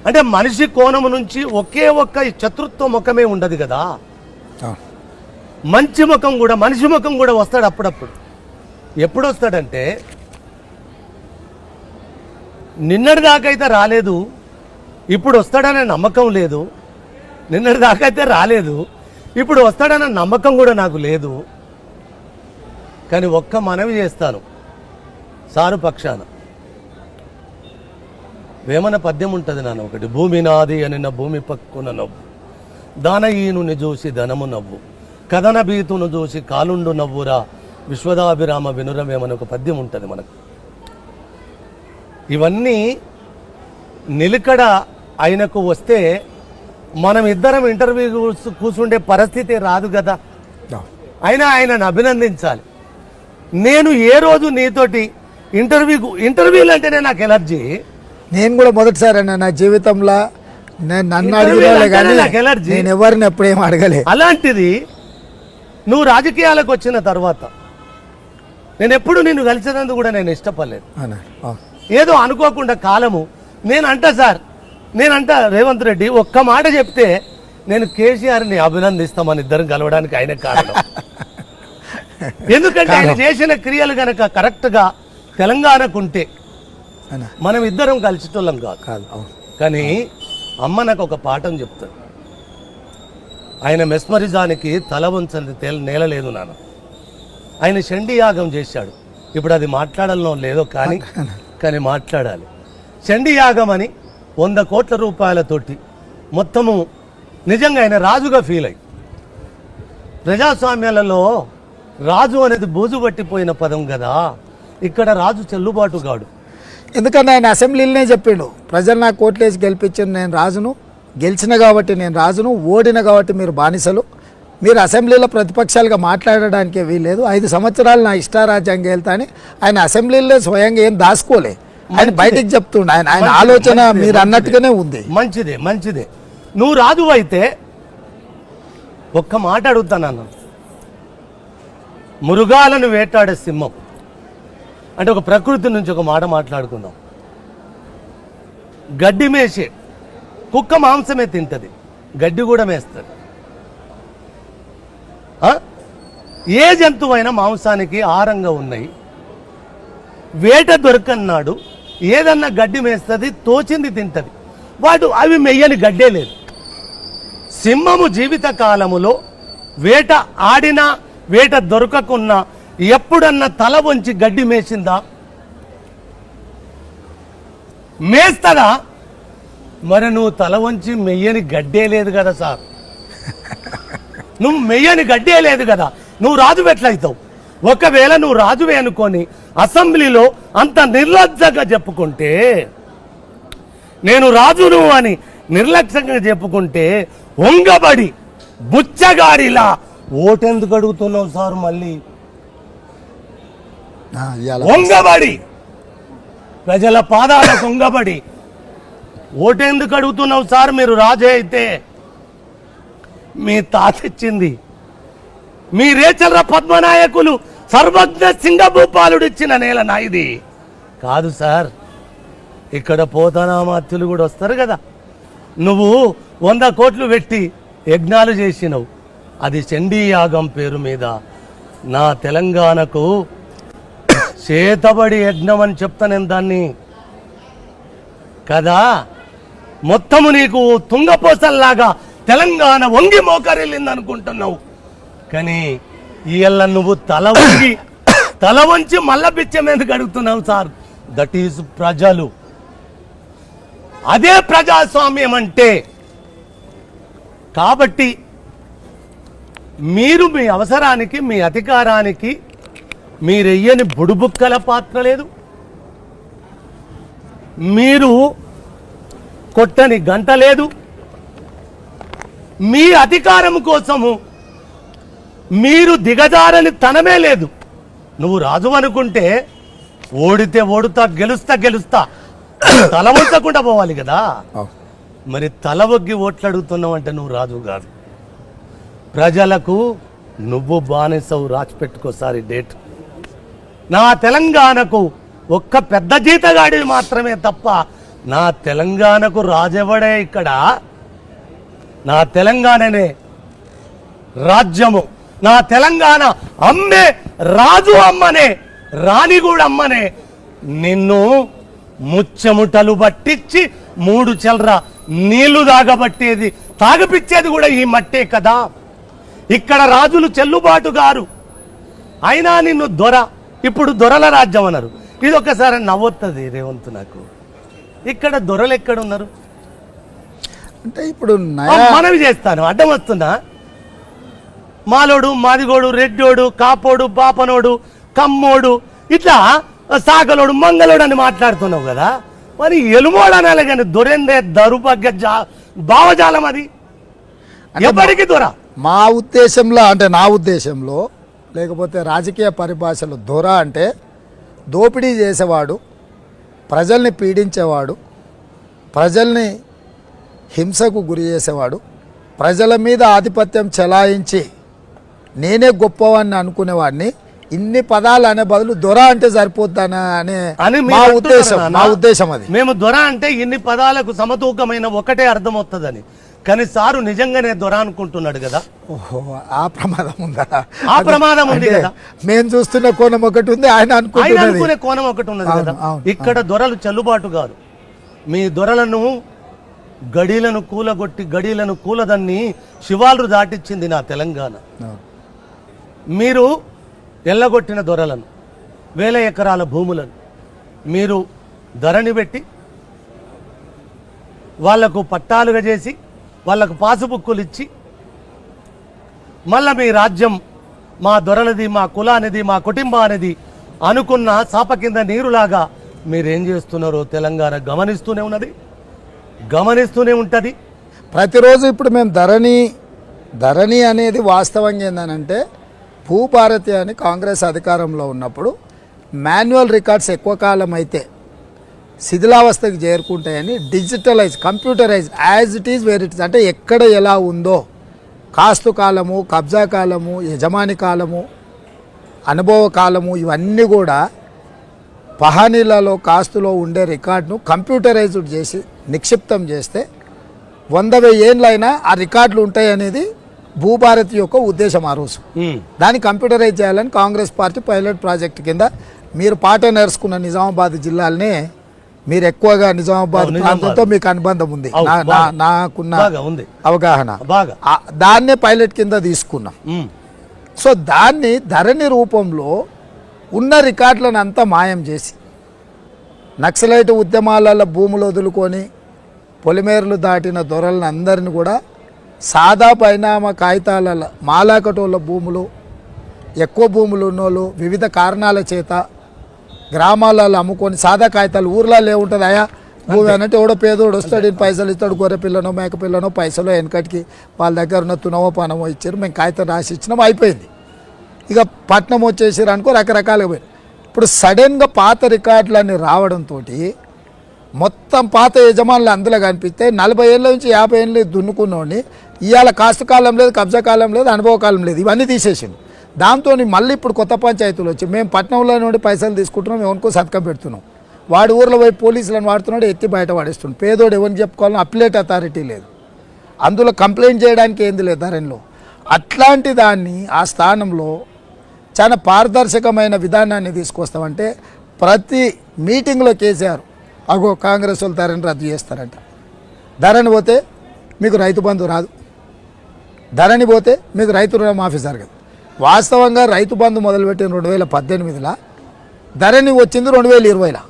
అంటే మనిషి కోణము నుంచి ఒకే ఒక్క శత్రుత్వ ముఖమే ఉండదు కదా, మంచి ముఖం కూడా, మనిషి ముఖం కూడా వస్తాడు అప్పుడప్పుడు. ఎప్పుడు వస్తాడంటే నిన్నటి దాకైతే రాలేదు, ఇప్పుడు వస్తాడనే నమ్మకం లేదు. నిన్నటి దాకైతే రాలేదు, ఇప్పుడు వస్తాడనే నమ్మకం కూడా నాకు లేదు. కానీ ఒక్క మనవి చేస్తాను సారు పక్షాన. వేమన పద్యం ఉంటుంది నాన్న ఒకటి, భూమి నాది అని నా భూమి పక్కున నవ్వు, దానయీనుని చూసి ధనము నవ్వు, కథన భీతును చూసి కాలుండు నవ్వురా, విశ్వదాభిరామ వినురమేమని ఒక పద్యం ఉంటుంది మనకు. ఇవన్నీ నిలకడ ఆయనకు వస్తే మనం ఇద్దరం ఇంటర్వ్యూ కూర్చుండే పరిస్థితి రాదు కదా. అయినా ఆయనను అభినందించాలి. నేను ఏ రోజు నీతోటి ఇంటర్వ్యూలు అంటేనే నాకు ఎలర్జీ. నేను కూడా మొదటిసారి అన్న నా జీవితంలో నన్ను అడిగినా కానీ నేను ఎవరిని ఎప్పుడేం అడగలే. అలాంటిది నువ్వు రాజకీయాలకు వచ్చిన తర్వాత నేను ఎప్పుడు నిన్ను కలిసినందుకు కూడా నేను ఇష్టపడలేదు. ఏదో అనుకోకుండా కాలము నేను అంటా సార్, నేనంట రేవంత్ రెడ్డి ఒక్క మాట చెప్తే నేను కేసీఆర్ని అభినందిస్తామని ఇద్దరం కలవడానికి ఆయన కారణం. ఎందుకంటే ఆయన చేసిన క్రియలు కనుక కరెక్ట్గా తెలంగాణకు ఉంటే మనం ఇద్దరం కలిసిటోళ్ళం కాదు. కానీ అమ్మ నాకు ఒక పాఠం చెప్తాడు. ఆయన మెస్మరిజానికి తల వంచని నేల లేదు నాన్న. ఆయన చండీ యాగం చేశాడు. ఇప్పుడు అది మాట్లాడాలనో లేదో కానీ మాట్లాడాలి. చండీ యాగం అని 100 కోట్ల రూపాయలతోటి మొత్తము నిజంగా ఆయన రాజుగా ఫీల్ అయ్యి, ప్రజాస్వామ్యాలలో రాజు అనేది బూజు పట్టిపోయిన పదం కదా, ఇక్కడ రాజు చెల్లుబాటు కాడు. ఎందుకంటే ఆయన అసెంబ్లీలోనే చెప్పిండు, ప్రజలు నాకు కోట్లేసి గెలిపించారు, నేను రాజును, గెలిచిన కాబట్టి నేను రాజును, ఓడిన కాబట్టి మీరు బానిసలు, మీరు అసెంబ్లీలో ప్రతిపక్షాలుగా మాట్లాడడానికే వీల్లేదు, 5 సంవత్సరాలు నా ఇష్టారాజ్యంగా వెళ్తా అని ఆయన అసెంబ్లీలో స్వయంగా ఏం దాచుకోలే, ఆయన బయటికి చెప్తుండే. ఆయన ఆలోచన మీరు అన్నట్టుగానే ఉంది. మంచిదే. నువ్వు రాజు అయితే ఒక్క మాట అడుగుతానన్న, మృగాలను వేటాడే సింహం అంటే ఒక ప్రకృతి నుంచి ఒక మాట మాట్లాడుకుందాం. గడ్డి మేసే కుక్క మాంసమే తింటది, గడ్డి కూడా మేస్తుంది. ఏ జంతువైనా మాంసానికి ఆహారంగా ఉన్నాయి. వేట దొరకన్నాడు ఏదన్నా గడ్డి మేస్తుంది, తోచింది తింటది. అవి మెయ్యని గడ్డే లేదు. సింహము జీవిత కాలములో వేట ఆడినా వేట దొరకకున్నా ఎప్పుడన్నా తల వంచి గడ్డి మేసిందా? మేస్తదా? మరి నువ్వు తల వంచి మెయ్యని గడ్డే లేదు కదా సార్, నువ్వు మెయ్యని గడ్డే లేదు కదా, నువ్వు రాజు ఎట్లయితావు? ఒకవేళ నువ్వు రాజువే అనుకొని అసెంబ్లీలో అంత నిర్లజ్జంగా చెప్పుకుంటే, నేను రాజును అని నిర్లక్ష్యంగా చెప్పుకుంటే, ఒంగబడి బుచ్చగాడిలా ఓటెందుకు అడుగుతున్నావు సార్? మళ్ళీ ఒంగబడి ప్రజల పాదాలకు ఒంగబడి ఓటెందుకు అడుగుతున్నావు సార్? మీరు రాజే అయితే మీ తాత ఇచ్చింది, మీ రేచర్ర పద్మనాయకులు సర్వజ్ఞ సింగభూపాలుడు ఇచ్చిన నేల నా ఇది కాదు సార్. ఇక్కడ పోతనామాత్యులు కూడా వస్తారు కదా. నువ్వు 100 కోట్లు పెట్టి యజ్ఞాలు చేసినవు, అది చండీ యాగం పేరు మీద నా తెలంగాణకు చేతబడి యజ్ఞం అని చెప్తా నేను దాన్ని కదా. మొత్తము నీకు తుంగపోసల్లాగా తెలంగాణ వంగి మోకరిల్లింది అనుకుంటున్నావు, కానీ ఇయ్యల్ల నువ్వు తల వంచి మల్ల బిచ్చం ఎందుకు అడుగుతున్నావు సార్? దట్ ఈజ్ ప్రజలు. అదే ప్రజాస్వామ్యం అంటే. కాబట్టి మీరు మీ అవసరానికి మీ అధికారానికి మీరెయ్యని బుడుబుక్కల పాత్ర లేదు, మీరు కొట్టని గంట లేదు, మీ అధికారం కోసము మీరు దిగజారని తనమే లేదు. నువ్వు రాజు అనుకుంటే ఓడితే ఓడుతా, గెలుస్తా తల వంచకుండా పోవాలి కదా. మరి తల ఒగ్గి ఓట్లు అడుగుతున్నావు అంటే నువ్వు రాజు కాదు. ప్రజలకు నువ్వు బానిసవు. రాసి పెట్టుకోసారి డేట్. నా తెలంగాణకు ఒక్క పెద్ద జీతగాడి మాత్రమే తప్ప నా తెలంగాణకు రాజెవడే? ఇక్కడ నా తెలంగాణనే రాజ్యము, నా తెలంగాణ అమ్మే, రాజు అమ్మనే, రాణి కూడా అమ్మనే. నిన్ను ముచ్చముటలు పట్టించి 3 చెల్ర నీళ్లు తాగబట్టేది, తాగపిచ్చేది కూడా ఈ మట్టే కదా. ఇక్కడ రాజులు చెల్లుబాటు గారు, అయినా నిన్ను దొర, ఇప్పుడు దొరల రాజ్యం అన్నారు. ఇది ఒక్కసారి నవ్వుతుంది రేవంత్ నాకు. ఇక్కడ దొరలు ఎక్కడున్నారు అంటే ఇప్పుడు మనవి చేస్తాను, అడ్డం వస్తున్నా. మాలోడు, మాదిగోడు, రెడ్డోడు, కాపోడు, బాపనోడు, కమ్మోడు, ఇట్లా సాగలోడు, మంగళోడు అని మాట్లాడుతున్నావు కదా. మరి ఎలుమోడు అనాలి కానీ దొరెందే దరుభాగ్య భావజాలం అది. ఎవరికి దొర? మా ఉద్దేశంలో, అంటే నా ఉద్దేశంలో, లేకపోతే రాజకీయ పరిభాషలో దొర అంటే దోపిడీ చేసేవాడు, ప్రజల్ని పీడించేవాడు, ప్రజల్ని హింసకు గురి చేసేవాడు, ప్రజల మీద ఆధిపత్యం చెలాయించి నేనే గొప్పవాడిని అనుకునేవాడిని ఇన్ని పదాలు అనే బదులు దొర అంటే సరిపోద్దానా అనే అని మా మీరు ఉద్దేశం అంటున్నారా? మా ఉద్దేశం అది. మేము దొర అంటే ఇన్ని పదాలకు సమతూకమైన ఒకటే అర్థం వస్తుందని, కానీ సారు నిజంగానే దొర అనుకుంటున్నాడు కదా. ఓహో, ఆ ప్రమాదం ఉందా? ఆ ప్రమాదం ఉంది అంటే కదా. మేము చూస్తున్న కోణం ఒకటి ఉంది, ఆయన ఆయన అనుకుంటున్నది. అనుకునే కోణం ఒకటి ఉన్నది అవును, కదా. అవును, ఇక్కడ దొరలు చెల్లుబాటు కాదు. మీ దొరలను గడీలను కూలగొట్టి గడీలను కూలదన్ని శివాలు దాటిచ్చింది నా తెలంగాణ. అవును. మీరు ఎల్లగొట్టిన దొరలను, వేల ఎకరాల భూములను మీరు ధరణి పెట్టి వాళ్లకు పట్టాలుగా చేసి వాళ్లకు పాసుబుక్కులు ఇచ్చి మళ్ళా మీ రాజ్యం మా దొరలది, మా కులానిది, మా కుటుంబానిది అనుకున్న చాప కింద నీరులాగా మీరేం చేస్తున్నారో తెలంగాణ గమనిస్తూనే ఉన్నది, గమనిస్తూనే ఉంటుంది. ప్రతిరోజు ఇప్పుడు మేము ధరణి అనేది వాస్తవంగా ఏందనంటే, భూభారతి అని కాంగ్రెస్ అధికారంలో ఉన్నప్పుడు మాన్యువల్ రికార్డ్స్ ఎక్కువ కాలం అయితే శిథిలావస్థకి చేరుకుంటాయని digitalise, computerise, as it is where it is, అంటే ఎక్కడ ఎలా ఉందో కాస్తు కాలము, కబ్జా కాలము, యజమాని కాలము, అనుభవ కాలము, ఇవన్నీ కూడా పహానీలలో కాస్తులో ఉండే రికార్డును కంప్యూటరైజ్డ్ చేసి నిక్షిప్తం చేస్తే 100,000 ఏళ్ళైనా ఆ రికార్డులు ఉంటాయి అనేది భూభారతి యొక్క ఉద్దేశం ఆ రోజు. దాన్ని కంప్యూటరైజ్ చేయాలని కాంగ్రెస్ పార్టీ పైలట్ ప్రాజెక్ట్ కింద మీరు పాట నేర్చుకున్న నిజామాబాద్ జిల్లాలనే మీరు ఎక్కువగా నిజామాబాద్ ప్రాంతంతో మీకు అనుబంధం ఉంది, నాకున్న అవగాహన, దాన్నే పైలట్ కింద తీసుకున్నాం. సో దాన్ని ధరణి రూపంలో ఉన్న రికార్డులను అంతా మాయం చేసి నక్సలైట్ ఉద్యమాలలో భూములు వదులుకొని పొలిమేరలు దాటిన దొరలను అందరిని కూడా సాదా పరిణామ కాగితాల మాలాకటోళ్ళ భూములు, ఎక్కువ భూములు ఉన్నోళ్ళు వివిధ కారణాల చేత గ్రామాలలో అమ్ముకొని సాదా కాగితాలు ఊర్లలో ఏముంటుంది అయా భూమి అన్నట్టు ఎవడో పేదోడు వస్తాడు, పైసలు ఇస్తాడు, గొర్రె పిల్లనో మేక పిల్లనో పైసలు వెనకటికి వాళ్ళ దగ్గర ఉన్న తునవో పనమో ఇచ్చారు, మేము కాగితం రాసి ఇచ్చినాం, అయిపోయింది. ఇక పట్నం వచ్చేసారు అనుకో రకరకాలుగా పోయి. ఇప్పుడు సడన్గా పాత రికార్డులన్నీ రావడంతో మొత్తం పాత యజమానులు అందులో కనిపిస్తే 40 ఏళ్ళ నుంచి 50 ఏళ్ళు దున్నుకున్నోడిని ఇవాళ కాస్తు కాలం లేదు, కబ్జా కాలం లేదు, అనుభవ కాలం లేదు, ఇవన్నీ తీసేసింది. దాంతో మళ్ళీ ఇప్పుడు కొత్త పంచాయతీలు వచ్చి మేము పట్టణంలో నుండి పైసలు తీసుకుంటున్నాం, ఎవరికో సతకం పెడుతున్నాం, వాడు ఊర్లో పోయి పోలీసులను వాడుతున్నాడు, ఎత్తి బయట పడేస్తున్నాడు. పేదోడు ఎవరిని చెప్పుకోవాలని అప్లేట్ అథారిటీ లేదు, అందులో కంప్లైంట్ చేయడానికి ఏంది లేదు ధరణిలో. అట్లాంటి దాన్ని ఆ స్థానంలో చాలా పారదర్శకమైన విధానాన్ని తీసుకొస్తామంటే ప్రతి మీటింగ్లో కేసీఆర్ అగో కాంగ్రెస్ వాళ్ళు ధరణి రద్దు చేస్తారంట, ధరణి పోతే మీకు రైతు బంధు రాదు, ధరణి పోతే మీకు రైతు రుణమాఫీ జరగదు. వాస్తవంగా రైతు బంధు మొదలుపెట్టిన 2018లో, ధరణి వచ్చింది 2020లో.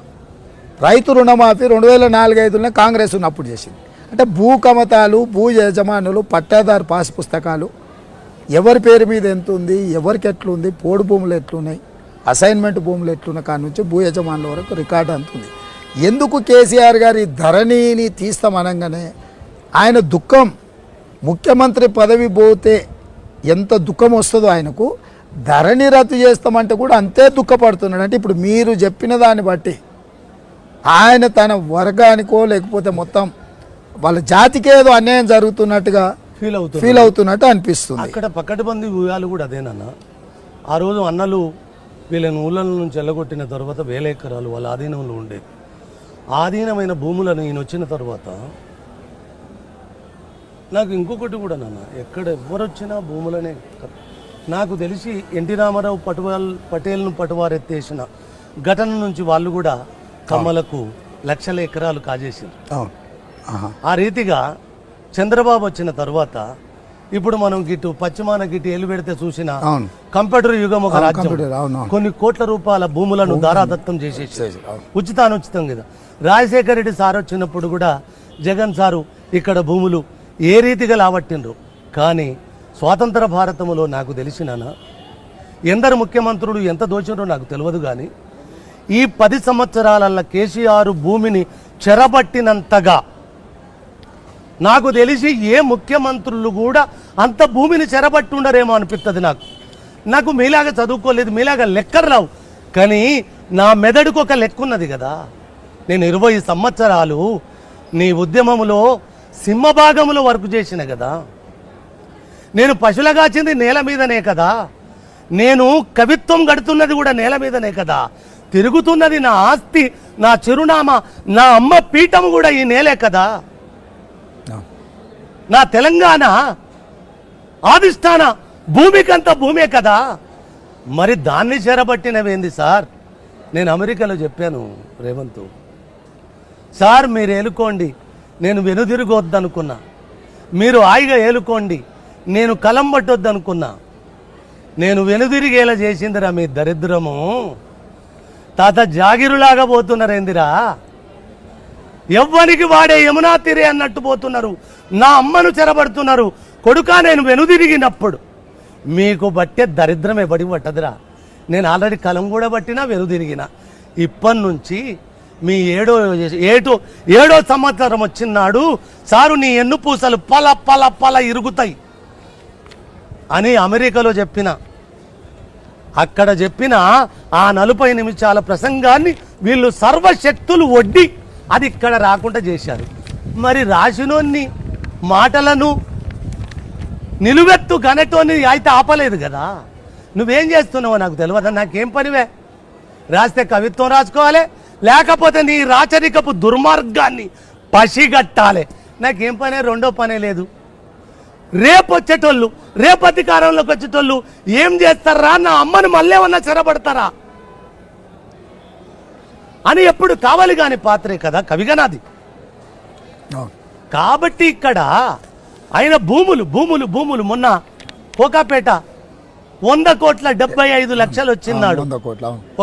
రైతు రుణమాఫీ 2004-05లోనే కాంగ్రెస్ ఉన్నప్పుడు చేసింది. అంటే భూ కమతాలు, భూ యజమానులు, పట్టాదారు పాస్ పుస్తకాలు, ఎవరి పేరు మీద ఎంత ఉంది, ఎవరికి ఎట్లుంది, పోడు భూములు ఎట్లున్నాయి, అసైన్మెంట్ భూములు ఎట్లున్న కాడ నుంచి భూ యజమానుల వరకు రికార్డు అంతుంది. ఎందుకు కేసీఆర్ గారు ఈ ధరణిని తీస్తామనగానే ఆయన దుఃఖం, ముఖ్యమంత్రి పదవి పోతే ఎంత దుఃఖం వస్తుందో ఆయనకు, ధరణి రద్దు చేస్తామంటే కూడా అంతే దుఃఖపడుతున్నాడు. అంటే ఇప్పుడు మీరు చెప్పిన దాన్ని బట్టి ఆయన తన వర్గానికో లేకపోతే మొత్తం వాళ్ళ జాతికి ఏదో అన్యాయం జరుగుతున్నట్టుగా ఫీల్ అవుతున్నట్టు అనిపిస్తుంది. అక్కడ పక్కటిబంది ఊయాలు కూడా అదేనన్నా. ఆ రోజు అన్నలు వీళ్ళని ఊళ్ళ నుంచి వెళ్ళగొట్టిన తర్వాత 1000 ఎకరాలు వాళ్ళ ఆధీనంలో ఉండేది. ఆధీనమైన భూములను ఈయన వచ్చిన తర్వాత నాకు ఇంకొకటి కూడా నాన్న, ఎక్కడ ఎవరు వచ్చినా భూములనే. నాకు తెలిసి ఎన్టీ రామారావు పటేల్ను పటువారెత్తేసిన ఘటన నుంచి వాళ్ళు కూడా కమ్మలకు లక్షల ఎకరాలు కాజేసింది. ఆ రీతిగా చంద్రబాబు వచ్చిన తర్వాత ఇప్పుడు మనం గిట్టు పశ్చిమాన గిట్టు ఎల్లు పెడితే చూసిన కంప్యూటర్ యుగం ఒక రాజ్యం, కొన్ని కోట్ల రూపాయల భూములను దారాదత్తం చేసేసి ఉచితం కదా. రాజశేఖర రెడ్డి సార్ వచ్చినప్పుడు కూడా జగన్ సారు ఇక్కడ భూములు ఏ రీతిగా లావట్టిండ్రు. కానీ స్వాతంత్ర భారతంలో నాకు తెలిసినానా ఎందరు ముఖ్యమంత్రులు ఎంత దోచిండ్రో నాకు తెలియదు. కానీ ఈ 10 సంవత్సరాల కేసీఆర్ భూమిని చెరబట్టినంతగా నాకు తెలిసి ఏ ముఖ్యమంత్రులు కూడా అంత భూమిని చెరబట్టి ఉండరేమో అనిపిస్తుంది. నాకు మీలాగా చదువుకోలేదు, మీలాగా లెక్కలు రావు, కానీ నా మెదడుకు ఒక లెక్క ఉన్నది కదా. నేను 20 సంవత్సరాలు నీ ఉద్యమంలో సింహభాగంలో వర్క్ చేసిన కదా. నేను పశువుల కాచింది నేల మీదనే కదా. నేను కవిత్వం గడుతున్నది కూడా నేల మీదనే కదా, తిరుగుతున్నది నా ఆస్తి, నా చిరునామా, నా అమ్మ పీఠం కూడా ఈ నేలే కదా, నా తెలంగాణ ఆదిష్టాన భూమికంత భూమే కదా. మరి దాన్ని చెరబట్టినవేంది సార్? నేను అమెరికాలో చెప్పాను రేవంత్ సార్, మీరు ఏలుకోండి, నేను వెనుదిరగొద్దనుకున్నా, మీరు హాయిగా ఏలుకోండి, నేను కలం పట్టొద్దనుకున్నా, నేను వెనుదిరిగేలా చేసిందిరా మీ దరిద్రము. తాత జాగిరులాగా పోతున్నారేందిరా, ఎవ్వనికి వాడే యమునా తీరే అన్నట్టు పోతున్నారు, నా అమ్మను చెరబడుతున్నారు. కొడుకా నేను వెనుదిరిగినప్పుడు మీకు బట్టే దరిద్రమే బడి పట్టదురా. నేను ఆల్రెడీ కలం కూడా పట్టినా వెనుదిరిగిన. ఇప్పటి నుంచి మీ ఏడో సంవత్సరం వచ్చినాడు సారు నీ ఎన్ను పూసలు పల పల పల ఇరుగుతాయి అని అమెరికాలో చెప్పిన. అక్కడ చెప్పిన ఆ 40 నిమిషాల ప్రసంగాన్ని వీళ్ళు సర్వశక్తులు ఒడ్డి అది ఇక్కడ రాకుండా చేశారు. మరి రాసినోన్ని మాటలను నిలువెత్తు గనటోని అయితే ఆపలేదు కదా. నువ్వేం చేస్తున్నావో నాకు తెలియదా, నాకేం పనివే? రాస్తే కవిత్వం రాసుకోవాలి, లేకపోతే నీ రాచరికపు దుర్మార్గాన్ని పసిగట్టాలి. నాకేం పనే, రెండో పనే లేదు. రేపు వచ్చేటోళ్ళు, రేపు అధికారంలోకి వచ్చేటోళ్ళు ఏం చేస్తారా, నా అమ్మని మళ్ళేమన్నా చెరబడతారా అని ఎప్పుడు కావాలి కాని పాత్రే కదా కవిగనాది. కాబట్టి ఇక్కడ ఆయన భూములు భూములు భూములు మొన్న కోకాపేట 100 కోట్ల 75 లక్షలు వచ్చిన్నాడు.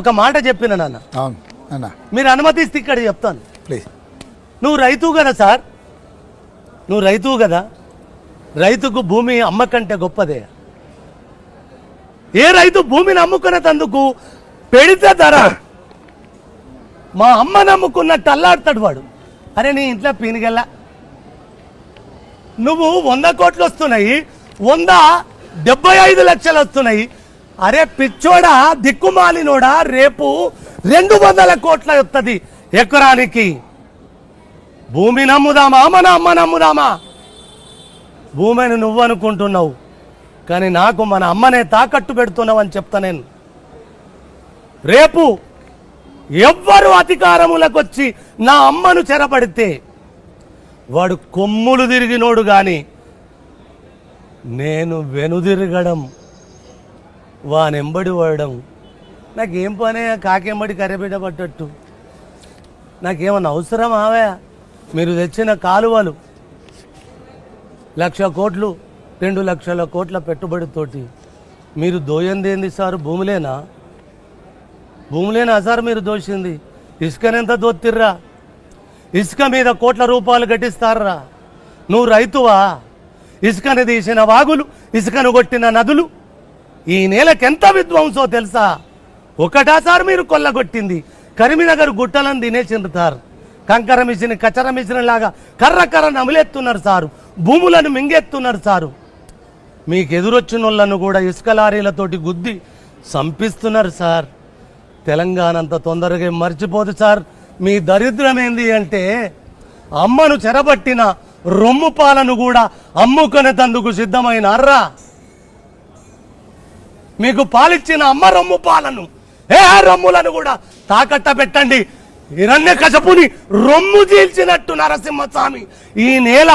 ఒక మాట చెప్పిన నాన్న, మీరు అనుమతిస్తే ఇక్కడ చెప్తాను. నువ్వు రైతు కదా సార్, నువ్వు రైతు కదా, రైతుకు భూమి అమ్మకంటే గొప్పదే. ఏ రైతు భూమిని అమ్ముకునేందుకు పెడితే ధర మా అమ్మ నమ్ముకున్నట్టు అల్లాడతాడు వాడు. అరే నీ ఇంట్లో పీనిగల్లా, నువ్వు 100 కోట్లు వస్తున్నాయి, 175 లక్షలు వస్తున్నాయి. అరే పిచ్చోడా, దిక్కుమాలినోడా, రేపు 200 కోట్ల వస్తుంది ఎకరానికి. భూమి నమ్ముదామా, మన అమ్మ నమ్ముదామా? భూమిని నువ్వు అనుకుంటున్నావు, కానీ నాకు మన అమ్మనే తాకట్టు పెడుతున్నావు అని చెప్తా నేను. రేపు ఎవ్వరు అధికారములకు వచ్చి నా అమ్మను చెరపడితే వాడు కొమ్ములు తిరిగినోడు గాని నేను వెనుదిరగడం, వానెంబడి వాడడం నాకేం పనే? కాకెంబడి కర్రెబిడ్డ పట్టట్టు నాకేమన్నా అవసరం ఆవే? మీరు తెచ్చిన కాలువలు 1,00,000 కోట్లు 2 లక్షల కోట్ల పెట్టుబడితోటి మీరు దోయందేంది సార్? భూములేనా సార్ మీరు దోషింది? ఇసుకనెంత దోత్తిర్రా? ఇసుక మీద కోట్ల రూపాయలు గట్టిస్తారా? నువ్వు రైతువా? ఇసుకను తీసిన వాగులు, ఇసుకను కొట్టిన నదులు ఈ నేలకెంత విధ్వంసో తెలుసా? ఒకటా సార్ మీరు కొల్లగొట్టింది? కరీంనగర్ గుట్టలను తినేసిండ్రు సార్. కంకర మిషన్, కచర మిషన్ లాగా కర్ర కర్ర నమిలేస్తున్నారు సారు, భూములను మింగేస్తున్నారు సారు. మీకు ఎదురొచ్చిన వాళ్ళను కూడా ఇసుక లారీలతోటి గుద్ది సంపిస్తున్నారు సార్. తెలంగాణ అంత తొందరగా మర్చిపోదు సార్. మీ దరిద్రం ఏంది అంటే అమ్మను చెరబట్టిన రొమ్ము పాలను కూడా అమ్ముకునేందుకు సిద్ధమైనారా? మీకు పాలిచ్చిన అమ్మ రొమ్ము పాలను, రొమ్ములను కూడా తాకట్ట పెట్టండి. హిరణ్యకశపుని రొమ్ము చీల్చినట్టు నరసింహస్వామి ఈ నేల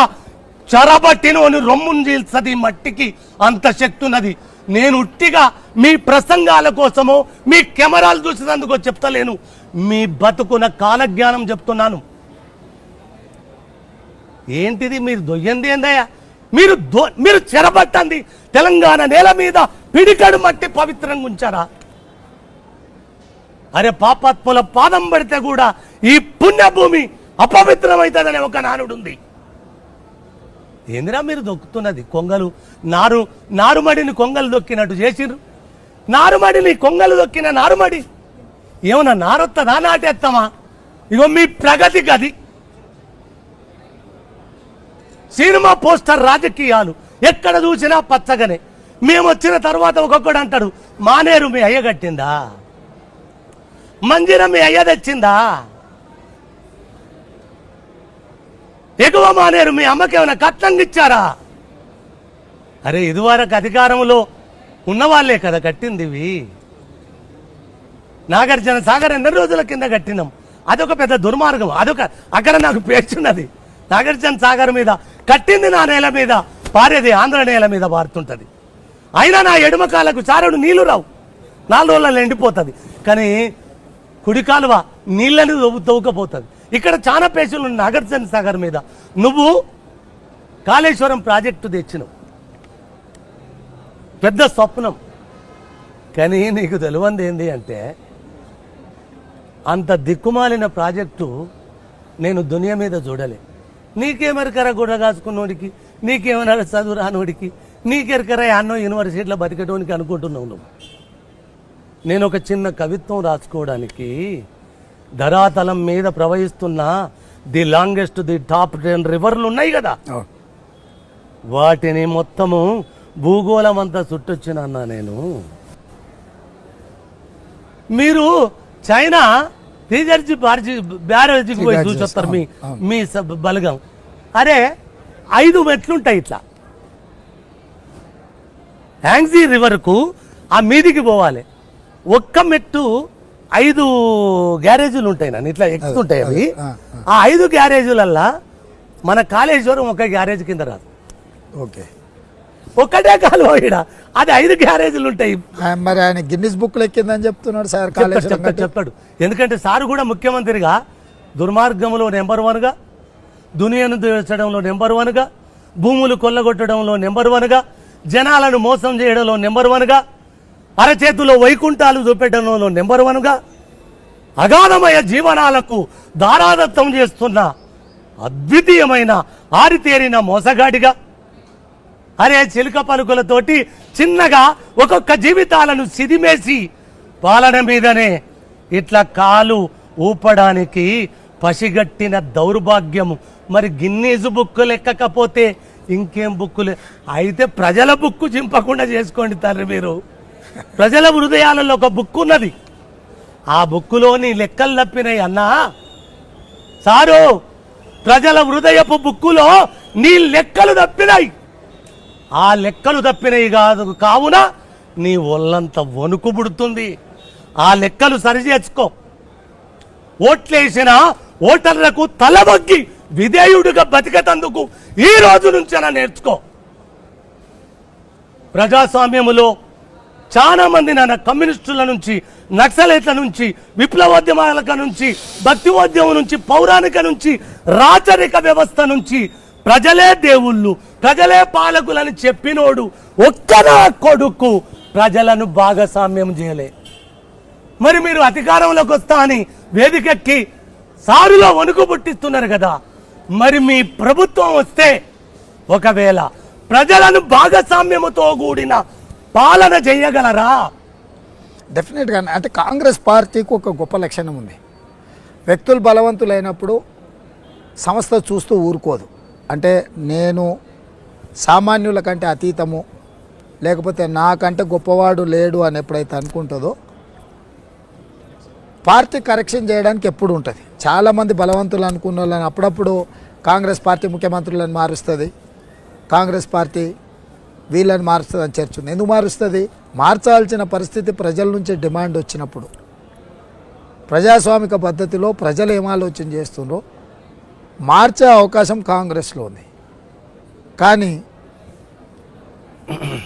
చెరబట్టినోని రొమ్మును చీల్చది. మట్టికి అంత శక్తి ఉన్నది. నేను ఉట్టిగా మీ ప్రసంగాల కోసమో మీ కెమెరాలు చూసినందుకో చెప్తలేను, మీ బతుకున్న కాలజ్ఞానం చెప్తున్నాను. ఏంటిది మీరు దొయ్యంది ఏందయ్యా? మీరు చెరబట్టండి తెలంగాణ నేల మీద పిడికడు మట్టి పవిత్రంగా ఉంచారా? అరే పాపాత్ముల పాదం పడితే కూడా ఈ పుణ్యభూమి అపవిత్రమవుతుందనే ఒక నానుడుంది. ఏందిరా మీరు దొక్కుతున్నది? కొంగలు నారుమడిని కొంగలు దొక్కినట్టు చేసిర్రు. నారుమడిని కొంగలు దొక్కిన నారుమడి ఏమన్నా నారొత్తదా, నాటేస్తామా? ఇగో మీ ప్రగతి గది. సినిమా పోస్టర్ రాజకీయాలు ఎక్కడ చూసినా పచ్చగానే. మేము వచ్చిన తర్వాత ఒక్కొక్కడు అంటాడు, మానేరు మీ అయ్య కట్టిందా, మంజిర మీ అయ్య తెచ్చిందా, ఎగువ మానేరు మీ అమ్మకేమైనా కట్నంగా ఇచ్చారా? అరే ఇదివరకు అధికారంలో ఉన్నవాళ్లే కదా కట్టింది ఇవి. నాగార్జున సాగర్ ఎన్ని రోజుల కింద కట్టినాం. అదొక పెద్ద దుర్మార్గం. అక్కడ నాకు పేర్చున్నది. నాగార్జున సాగర్ మీద కట్టింది నా నేల మీద, పారేది ఆంధ్ర నేల మీద పారుతుంటది. అయినా నా ఎడమ కాలకు చారుడు నీళ్లు రావు, 4 రోజులలో ఎండిపోతుంది. కానీ కుడి కాలువ నీళ్ళని తవ్వుకపోతుంది. ఇక్కడ చాలా పేషులు నాగార్జున సాగర్ మీద. నువ్వు కాళేశ్వరం ప్రాజెక్టు తెచ్చినావు, పెద్ద స్వప్నం. కానీ నీకు తెలియంది ఏంటి అంటే, అంత దిక్కుమాలిన ప్రాజెక్టు నేను దునియా మీద చూడలే. నీకేమెరకరా గుడ్డ కాసుకున్నోడికి, నీకేమన్నా చదువు రానోడికి, నీకెరకరా అన్నో యూనివర్సిటీలో బతికేటోనికి అనుకుంటున్నావు నువ్వు. నేను ఒక చిన్న కవిత్వం రాసుకోవడానికి ధరాతలం మీద ప్రవహిస్తున్న ది లాంగెస్ట్, ది టాప్ 10 రివర్లు ఉన్నాయి కదా, వాటిని మొత్తము భూగోళం అంతా చుట్టొచ్చిన అన్నా నేను. మీరు చైనా బ్యారేజీకి పోయి చూసొస్తారు మీ బలగం. అరే 5 మెట్లుంటాయి ఇట్లా, హ్యాంగ్జీ రివర్కు ఆ మీదికి పోవాలి. ఒక్క మెట్టు 5 గ్యారేజీలు ఉంటాయి నన్ను ఇట్లా ఎక్కుతుంటాయి అవి. ఆ 5 గ్యారేజీలల్లా మన కాళేశ్వరం ఒక గ్యారేజ్ కింద రాదు. ఓకే, ఒక్కటే కాలువ ఈడ, అది 5 గ్యారేజీలు ఉంటాయి. మరి ఆయన గిన్నిస్ బుక్ ఎక్కిందని చెప్తున్నాడు సార్. చెప్పాడు. ఎందుకంటే సారు కూడా ముఖ్యమంత్రిగా దుర్మార్గంలో నెంబర్ 1గా, దునియాను దోచడంలో నెంబర్ 1గా, భూములు కొల్లగొట్టడంలో నెంబర్ 1గా, జనాలను మోసం చేయడంలో నెంబర్ 1గా, అరచేతులో వైకుంఠాలు చూపెట్టడంలో నెంబర్ 1గా, అగాధమయ జీవనాలకు దారాదత్తం చేస్తున్న అద్వితీయమైన ఆరితేరిన మోసగాడిగా, అరే చిలుక పలుకులతోటి చిన్నగా ఒక్కొక్క జీవితాలను సిదిమేసి పాలన మీదనే ఇట్లా కాలు ఊపడానికి పసిగట్టిన దౌర్భాగ్యము. మరి గిన్నీసు బుక్కులు ఎక్కకపోతే ఇంకేం బుక్కులు అయితే ప్రజల బుక్కు చింపకుండా చేసుకోండి తండ్రి. మీరు ప్రజల హృదయాలలో ఒక బుక్ ఉన్నది, ఆ బుక్కులోని లెక్కలు తప్పినాయి అన్నా. సారు, ప్రజల హృదయపు బుక్కులో నీ లెక్కలు తప్పినాయి. ఆ లెక్కలు తప్పినవి కావున నీ ఒళ్ళంతా వణుకు పుడుతుంది. ఆ లెక్కలు సరిచేసుకో. ఓట్లేసిన ఓటర్లకు తలబొగ్గి విధేయుడిగా బతికేటందుకు ఈ రోజు నుంచైనా నేర్చుకో. ప్రజాస్వామ్యములో చాలా మంది నాన్న కమ్యూనిస్టుల నుంచి, నక్సలైట్ల నుంచి, విప్లవోద్యమాల నుంచి, భక్తివోద్యమం నుంచి, పౌరాణిక నుంచి, రాచరిక వ్యవస్థ నుంచి ప్రజలే దేవుళ్ళు, ప్రజలే పాలకులని చెప్పినోడు ఒక్కనా కొడుకు ప్రజలను భాగస్వామ్యం చేయలే. మరి మీరు అధికారంలోకి వస్తా అని వేదికెక్కి సారులో వణుకు పుట్టిస్తున్నారు కదా. మరి మీ ప్రభుత్వం వస్తే ఒకవేళ ప్రజలను భాగస్వామ్యముతో కూడిన పాలన చేయగలరా? డెఫినెట్గా. అంటే కాంగ్రెస్ పార్టీకి ఒక గొప్ప లక్షణం ఉంది. వ్యక్తులు బలవంతులైనప్పుడు సంస్థ చూస్తూ ఊరుకోదు. అంటే నేను సామాన్యుల కంటే అతీతము, లేకపోతే నాకంటే గొప్పవాడు లేడు అని ఎప్పుడైతే అనుకుంటుందో పార్టీ కరెక్షన్ చేయడానికి ఎప్పుడు ఉంటుంది. చాలామంది బలవంతులు అనుకున్న వాళ్ళని అప్పుడప్పుడు కాంగ్రెస్ పార్టీ ముఖ్యమంత్రులను మారుస్తుంది, కాంగ్రెస్ పార్టీ వీళ్ళని మారుస్తుంది అని చర్చ ఉంది. ఎందుకు మారుస్తుంది? మార్చాల్సిన పరిస్థితి ప్రజల నుంచి డిమాండ్ వచ్చినప్పుడు, ప్రజాస్వామిక పద్ధతిలో ప్రజలు ఏం ఆలోచన చేస్తుండ్రో మార్చే అవకాశం కాంగ్రెస్లో ఉంది. కానీ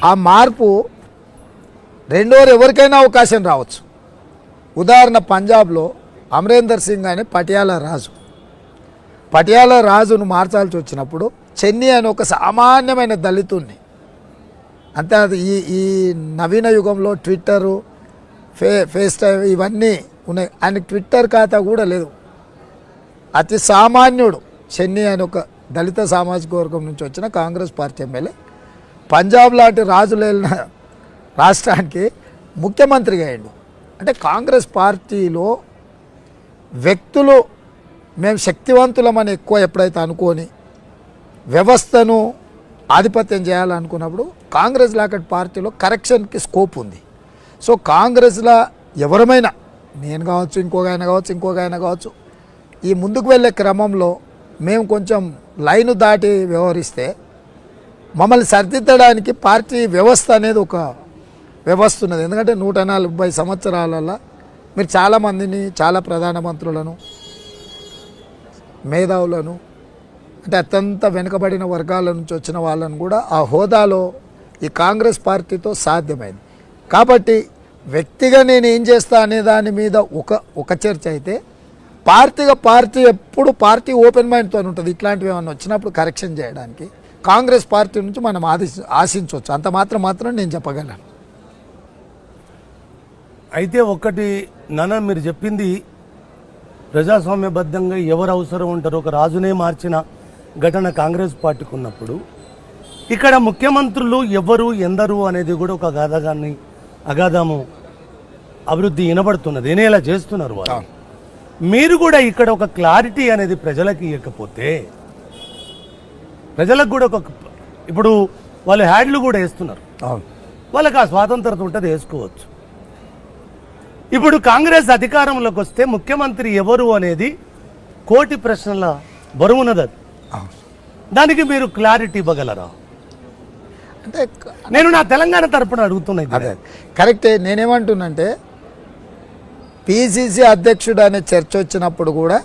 ఆ మార్పు రెండోరు ఎవరికైనా అవకాశం రావచ్చు. ఉదాహరణ, పంజాబ్లో అమరేందర్ సింగ్ అనే పటియాలా రాజును మార్చాల్సి వచ్చినప్పుడు చెన్నీ అని ఒక సామాన్యమైన దళితుణ్ణి, అంతే. అది ఈ నవీన యుగంలో ట్విట్టరు, ఫేస్ టైమ్ ఇవన్నీ ఉన్నాయి. ఆయనకి ట్విట్టర్ ఖాతా కూడా లేదు. అతి సామాన్యుడు చెన్నీ అని ఒక దళిత సామాజిక వర్గం నుంచి వచ్చిన కాంగ్రెస్ పార్టీ ఎమ్మెల్యే పంజాబ్ లాంటి రాజులు వెళ్ళిన రాష్ట్రానికి ముఖ్యమంత్రిగా అయ్యాడు. అంటే కాంగ్రెస్ పార్టీలో వ్యక్తులు మేము శక్తివంతులమని ఎక్కువ ఎప్పుడైతే అనుకొని వ్యవస్థను ఆధిపత్యం చేయాలనుకున్నప్పుడు కాంగ్రెస్ లాంటి పార్టీలో కరెక్షన్కి స్కోప్ ఉంది. సో కాంగ్రెస్లో ఎవరమైనా, నేను కావచ్చు, ఇంకొక ఆయన కావచ్చు, ఈ ముందుకు వెళ్ళే క్రమంలో మేము కొంచెం లైను దాటి వ్యవహరిస్తే మమ్మల్ని సరిదిద్దడానికి పార్టీ వ్యవస్థ అనేది ఒక వ్యవస్థ ఉన్నది. ఎందుకంటే 140 సంవత్సరాలలో మీరు చాలామందిని, చాలా ప్రధానమంత్రులను, మేధావులను, అంటే అత్యంత వెనుకబడిన వర్గాల నుంచి వచ్చిన వాళ్ళను కూడా ఆ హోదాలో ఈ కాంగ్రెస్ పార్టీతో సాధ్యమైంది. కాబట్టి వ్యక్తిగా నేను ఏం చేస్తా అనే దాని మీద ఒక చర్చ అయితే, పార్టీ ఎప్పుడు పార్టీ ఓపెన్ మైండ్తో ఉంటుంది. ఇట్లాంటివి ఏమైనా వచ్చినప్పుడు కరెక్షన్ చేయడానికి కాంగ్రెస్ పార్టీ నుంచి మనం ఆశించవచ్చు. అంత మాత్రం నేను చెప్పగలను. అయితే ఒక్కటి నాన్న, మీరు చెప్పింది ప్రజాస్వామ్యబద్ధంగా ఎవరు అవసరం ఉంటారో ఒక రాజునే మార్చిన ఘటన కాంగ్రెస్ పార్టీకి ఉన్నప్పుడు, ఇక్కడ ముఖ్యమంత్రులు ఎవరు ఎందరు అనేది కూడా ఒక అగాధము అభివృద్ధి వినబడుతున్నది. వినేలా చేస్తున్నారు వాళ్ళు. మీరు కూడా ఇక్కడ ఒక క్లారిటీ అనేది ప్రజలకు ఇవ్వకపోతే, ప్రజలకు కూడా ఇప్పుడు వాళ్ళు హ్యాడ్లు కూడా వేస్తున్నారు, వాళ్ళకి ఆ స్వాతంత్రత ఉంటుంది, వేసుకోవచ్చు. ఇప్పుడు కాంగ్రెస్ అధికారంలోకి వస్తే ముఖ్యమంత్రి ఎవరు అనేది కోటి ప్రశ్నల బరువున్నది. దానికి మీరు క్లారిటీ ఇవ్వగలరా? అంటే నేను నా తెలంగాణ తరపున అడుగుతున్నాను. అదే కరెక్టే. నేనేమంటున్నంటే, పిసిసి అధ్యక్షుడు అనే చర్చ వచ్చినప్పుడు కూడా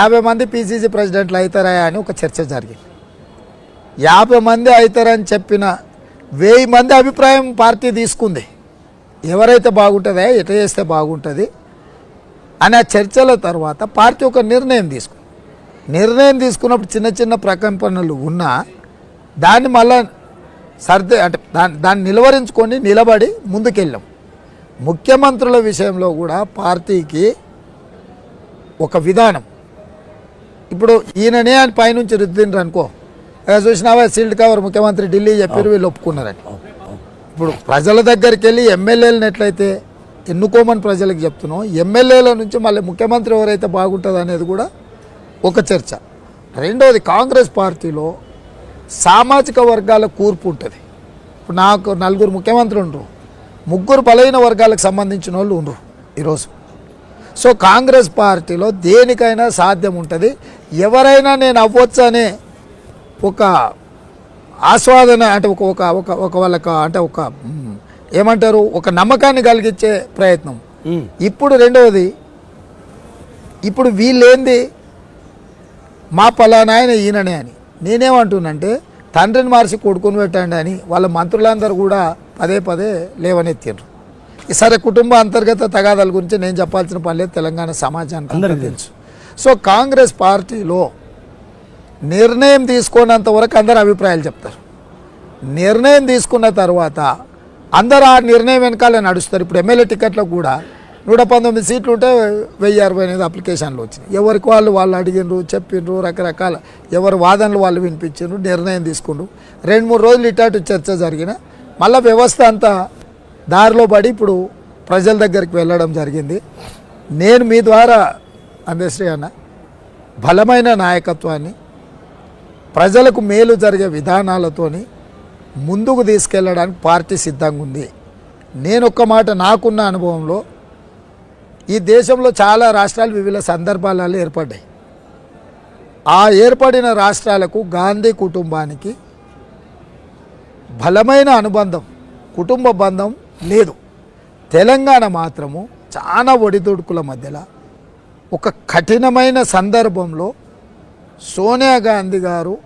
50 మంది పిసిసి ప్రెసిడెంట్లు అవుతారా అని ఒక చర్చ జరిగింది. 50 మంది అవుతారని చెప్పిన 1000 మంది అభిప్రాయం పార్టీ తీసుకుంది. ఎవరైతే బాగుంటుందా, ఎట్లా చేస్తే బాగుంటుంది అనే చర్చల తర్వాత పార్టీ ఒక నిర్ణయం తీసుకున్నప్పుడు చిన్న ప్రకంపనలు ఉన్నా దాన్ని మళ్ళా అంటే దాన్ని నిలబడి ముందుకెళ్ళాం. ముఖ్యమంత్రుల విషయంలో కూడా పార్టీకి ఒక విధానం, ఇప్పుడు ఈయననే అని పైనుంచి రుద్దిండ్రు అనుకో, చూసినావా సీల్డ్ కవర్ ముఖ్యమంత్రి ఢిల్లీ చెప్పారు, వీళ్ళు ఒప్పుకున్నారని. ఇప్పుడు ప్రజల దగ్గరికి వెళ్ళి ఎమ్మెల్యేలను ఎట్లయితే ఎన్నుకోమని ప్రజలకు చెప్తున్నాం, ఎమ్మెల్యేల నుంచి మళ్ళీ ముఖ్యమంత్రి ఎవరైతే బాగుంటుంది అనేది కూడా ఒక చర్చ. రెండవది, కాంగ్రెస్ పార్టీలో సామాజిక వర్గాల కూర్పు ఉంటుంది. ఇప్పుడు నాకు 4 ముఖ్యమంత్రులు ఉండరు, 3 బలైన వర్గాలకు సంబంధించిన వాళ్ళు ఉండరు ఈరోజు. సో కాంగ్రెస్ పార్టీలో దేనికైనా సాధ్యం ఉంటుంది. ఎవరైనా నేను అవ్వచ్చు అనే ఒక ఆస్వాదన, అంటే ఒక వాళ్ళకి అంటే ఏమంటారు, ఒక నమ్మకాన్ని కలిగించే ప్రయత్నం. ఇప్పుడు రెండవది, ఇప్పుడు వీళ్ళేంది మా పలానా ఆయన ఈయననే అని. నేనేమంటున్నంటే, తండ్రిని మార్చి కొడుకుని పెట్టండి అని వాళ్ళ మంత్రులందరూ కూడా పదే లేవనెత్తిండ్రు. సరే, కుటుంబ అంతర్గత తగాదాల గురించి నేను చెప్పాల్సిన పని లేదు, తెలంగాణ సమాజానికి అందరికీ తెలుసు. సో కాంగ్రెస్ పార్టీలో నిర్ణయం తీసుకున్నంత వరకు అందరు అభిప్రాయాలు చెప్తారు. నిర్ణయం తీసుకున్న తర్వాత అందరూ ఆ నిర్ణయం వెనకాలే నడుస్తారు. ఇప్పుడు ఎమ్మెల్యే టికెట్లకు కూడా 119 సీట్లు ఉంటే 1068 అప్లికేషన్లు వచ్చినాయి. ఎవరికి వాళ్ళు అడిగినరు, చెప్పిండ్రు, రకరకాల ఎవరి వాదనలు వాళ్ళు వినిపించారు, నిర్ణయం తీసుకుండ్రు. 2-3 రోజులు ఇటు చర్చ జరిగిన మళ్ళీ వ్యవస్థ అంతా దారిలో పడి ఇప్పుడు ప్రజల దగ్గరికి వెళ్ళడం జరిగింది. నేను మీ ద్వారా అందశ్రీ అన్న, బలమైన నాయకత్వాన్ని, ప్రజలకు మేలు జరిగే విధానాలతోని ముందుకు తీసుకెళ్ళడానికి పార్టీ సిద్ధంగా ఉంది. నేను ఒక్క మాట, నాకున్న అనుభవంలో ఈ దేశంలో చాలా రాష్ట్రాలు వివిధ సందర్భాలలో ఏర్పడ్డాయి. ఆ ఏర్పడిన రాష్ట్రాలకు గాంధీ కుటుంబానికి బలమైన అనుబంధం, కుటుంబ బంధం లేదు. తెలంగాణ మాత్రము చాలా ఒడిదుడుకుల మధ్యలో ఒక కఠినమైన సందర్భంలో సోనియా గాంధీ గారు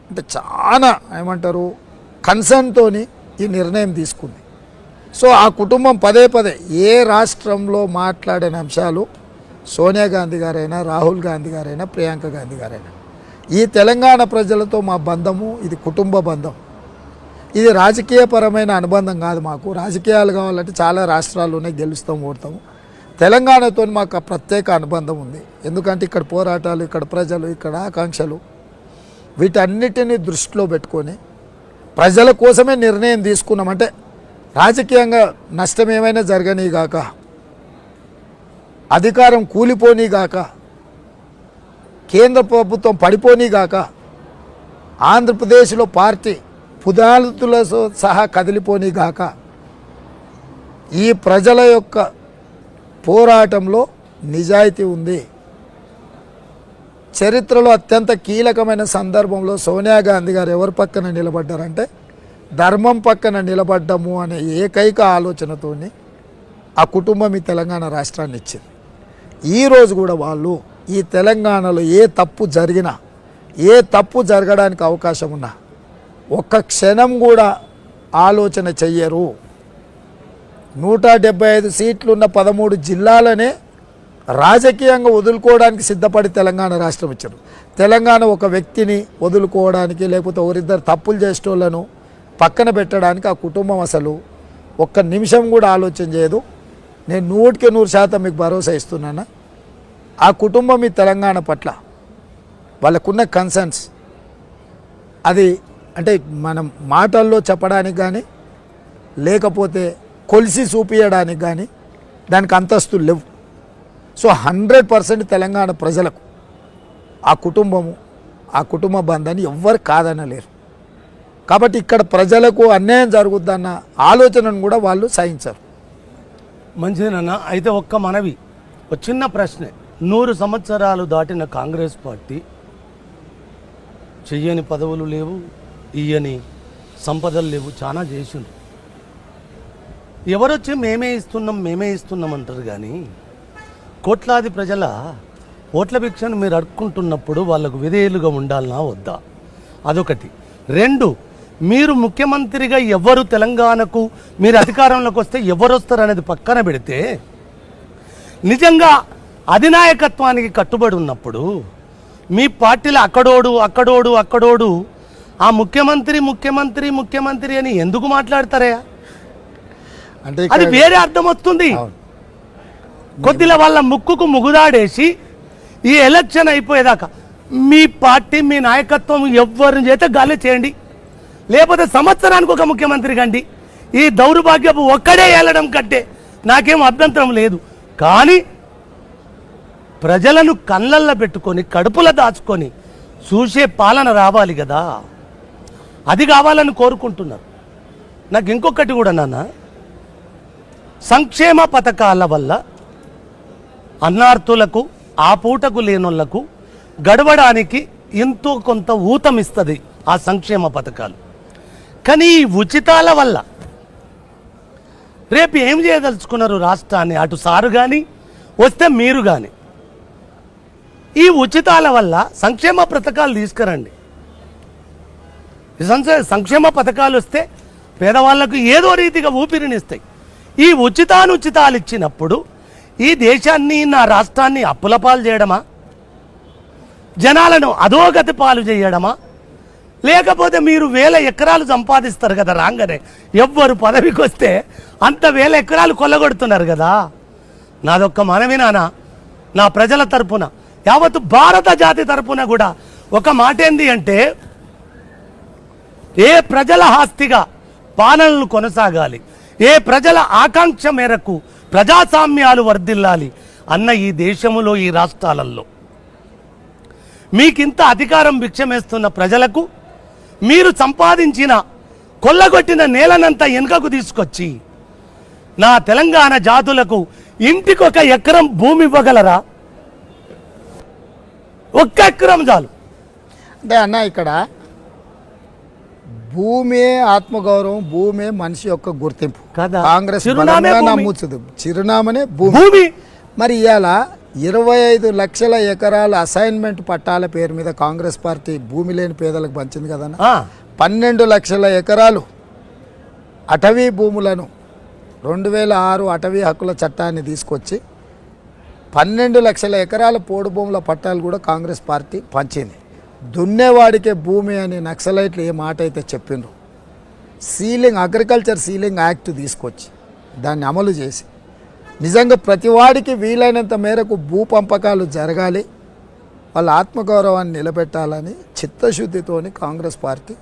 అంటే చాలా ఏమంటారు కన్సర్న్తోని ఈ నిర్ణయం తీసుకుంది. సో ఆ కుటుంబం పదే ఏ రాష్ట్రంలో మాట్లాడిన అంశాలు సోనియా గాంధీ గారైనా, రాహుల్ గాంధీ గారైనా, ప్రియాంక గాంధీ గారైనా, ఈ తెలంగాణ ప్రజలతో మా బంధము ఇది కుటుంబ బంధం. ఇది రాజకీయపరమైన అనుబంధం కాదు. మాకు రాజకీయాలు కావాలంటే చాలా రాష్ట్రాలు ఉన్నాయి, గెలుస్తాం, ఓడతాము. తెలంగాణతో మాకు ప్రత్యేక అనుబంధం ఉంది. ఎందుకంటే ఇక్కడ పోరాటాలు, ఇక్కడ ప్రజలు, ఇక్కడ ఆకాంక్షలు, వీటన్నిటిని దృష్టిలో పెట్టుకొని ప్రజల కోసమే నిర్ణయం తీసుకున్నామంటే రాజకీయంగా నష్టం ఏమైనా జరగనీగాక, అధికారం కూలిపోనీగాక, కేంద్ర ప్రభుత్వం పడిపోనీగాక, ఆంధ్రప్రదేశ్లో పార్టీ పునాదులతో సహా కదిలిపోనీగాక, ఈ ప్రజల యొక్క పోరాటంలో నిజాయితీ ఉంది. చరిత్రలో అత్యంత కీలకమైన సందర్భంలో సోనియా గాంధీ గారు ఎవరి పక్కన నిలబడ్డారంటే ధర్మం పక్కన నిలబడ్డము అనే ఏకైక ఆలోచనతోని ఆ కుటుంబం ఈ తెలంగాణ రాష్ట్రాన్ని ఇచ్చింది. ఈరోజు కూడా వాళ్ళు ఈ తెలంగాణలో ఏ తప్పు జరిగినా, ఏ తప్పు జరగడానికి అవకాశం ఉన్నా ఒక్క క్షణం కూడా ఆలోచన చెయ్యరు. 175 సీట్లున్న 13 జిల్లాలనే రాజకీయంగా వదులుకోవడానికి సిద్ధపడి తెలంగాణ రాష్ట్రం ఇచ్చారు. తెలంగాణ ఒక వ్యక్తిని వదులుకోవడానికి లేకపోతే ఒకరిద్దరు తప్పులు చేసేటోళ్లను పక్కన పెట్టడానికి ఆ కుటుంబం అసలు ఒక్క నిమిషం కూడా ఆలోచన చేయదు. నేను 100% మీకు భరోసా ఇస్తున్నాను. ఆ కుటుంబం ఈ తెలంగాణ పట్ల వాళ్ళకున్న కన్సర్న్స్ అది అంటే మనం మాటల్లో చెప్పడానికి కానీ లేకపోతే కొలిసి చూపించడానికి కానీ దానికి అంతస్తులు లేవు. సో 100% తెలంగాణ ప్రజలకు ఆ కుటుంబము, ఆ కుటుంబ బంధాన్ని ఎవ్వరు కాదనలేరు. కాబట్టి ఇక్కడ ప్రజలకు అన్యాయం జరుగుద్దన్న ఆలోచనను కూడా వాళ్ళు సహించరు. మంచిదేనన్నా. అయితే ఒక్క మనవి, ఒక చిన్న ప్రశ్నే. 100 సంవత్సరాలు దాటిన కాంగ్రెస్ పార్టీ చెయ్యని పదవులు లేవు, ఇయ్యని సంపదలు లేవు, చాలా చేసిండ్రు. ఎవరొచ్చి మేమే ఇస్తున్నాం అంటారు. కానీ కోట్లాది ప్రజల ఓట్ల భిక్షను మీరు అడుక్కుంటున్నప్పుడు వాళ్ళకు విధేయులుగా ఉండాలనా వద్దా? అదొకటి. 2, మీరు ముఖ్యమంత్రిగా ఎవరు తెలంగాణకు మీరు అధికారంలోకి వస్తే ఎవరు వస్తారు అనేది పక్కన పెడితే, నిజంగా అధినాయకత్వానికి కట్టుబడి ఉన్నప్పుడు మీ పార్టీలో అక్కడోడు ఆ ముఖ్యమంత్రి అని ఎందుకు మాట్లాడతారా? అంటే అది వేరే అర్థం వస్తుంది. కొద్దిగా వాళ్ళ ముక్కుకు ముగుదాడేసి ఈ ఎలక్షన్ అయిపోయేదాకా మీ పార్టీ, మీ నాయకత్వం ఎవరిని చేత గాలి చేయండి, లేకపోతే సంవత్సరానికి ఒక ముఖ్యమంత్రి కండి. ఈ దౌర్భాగ్యపు ఒక్కడే ఏలడం కంటే నాకేం అభ్యంతరం లేదు. కానీ ప్రజలను కళ్ళల్లో పెట్టుకొని కడుపులో దాచుకొని చూసే పాలన రావాలి కదా, అది కావాలని కోరుకుంటున్నారు. నాకు ఇంకొకటి కూడా నాన్న, సంక్షేమ పథకాల వల్ల అన్నార్థులకు, ఆ పూటకు లేనోళ్లకు గడవడానికి ఎంతో కొంత ఊతమిస్తుంది ఆ సంక్షేమ పథకాలు. కానీ ఈ ఉచితాల వల్ల రేపు ఏం చేయదలుచుకున్నారు రాష్ట్రాన్ని? అటు సారు కానీ వస్తే మీరు కానీ ఈ ఉచితాల వల్ల సంక్షేమ పథకాలు తీసుకురండి. సంక్షేమ పథకాలు వస్తే పేదవాళ్లకు ఏదో రీతిగా ఊపిరినిస్తాయి. ఈ ఉచితాలు ఇచ్చినప్పుడు ఈ దేశాన్ని, నా రాష్ట్రాన్ని అప్పుల పాలు చేయడమా, జనాలను అధోగతి పాలు చేయడమా, లేకపోతే మీరు 1000 ఎకరాలు సంపాదిస్తారు కదా రాగానే, ఎవ్వరు పదవికి వస్తే అంత 1000 ఎకరాలు కొల్లగొడుతున్నారు కదా. నాదొక్క మనవి నాన్న, నా ప్రజల తరపున, యావత్ భారత జాతి తరపున కూడా ఒక మాట ఏంది అంటే, ఏ ప్రజల ఆస్తిగా పాలనలు కొనసాగాలి, ఏ ప్రజల ఆకాంక్ష మేరకు ప్రజాస్వామ్యాలు వర్ధిల్లాలి అన్న ఈ దేశములో, ఈ రాష్ట్రాలలో మీకింత అధికారం భిక్షమేస్తున్న ప్రజలకు మీరు సంపాదించిన కొల్లగొట్టిన నేలనంతా వెనుకకు తీసుకొచ్చి నా తెలంగాణ జాతులకు ఇంటికొక ఎకరం భూమి ఇవ్వగలరా? ఒక్క ఎకరం చాలు. అంటే అన్న, ఇక్కడ భూమే ఆత్మగౌరవం, భూమే మనిషి యొక్క గుర్తింపు కదా. కాంగ్రెస్ చిరునామే భూమి. నమ్ముతుంది, చిరునామనే భూమి. మరి ఇవాళ 25 లక్షల ఎకరాల అసైన్మెంట్ పట్టాల పేరు మీద కాంగ్రెస్ పార్టీ భూమి లేని పేదలకు పంచింది కదన్న. 12 లక్షల ఎకరాలు అటవీ భూములను 2006 అటవీ హక్కుల చట్టాన్ని తీసుకొచ్చి 12 లక్షల ఎకరాల పోడు భూముల పట్టాలు కూడా కాంగ్రెస్ పార్టీ పంచింది. దున్నేవాడికే భూమి అని నక్సలైట్లు ఏ మాట అయితే చెప్పిండ్రు, అగ్రికల్చర్ సీలింగ్ యాక్ట్ తీసుకొచ్చి దాన్ని అమలు చేసి నిజంగా ప్రతివాడికి వీలైనంత మేరకు భూ పంపకాలు జరగాలి, వాళ్ళ ఆత్మగౌరవాన్ని నిలబెట్టాలని చిత్తశుద్ధితోని కాంగ్రెస్ పార్టీ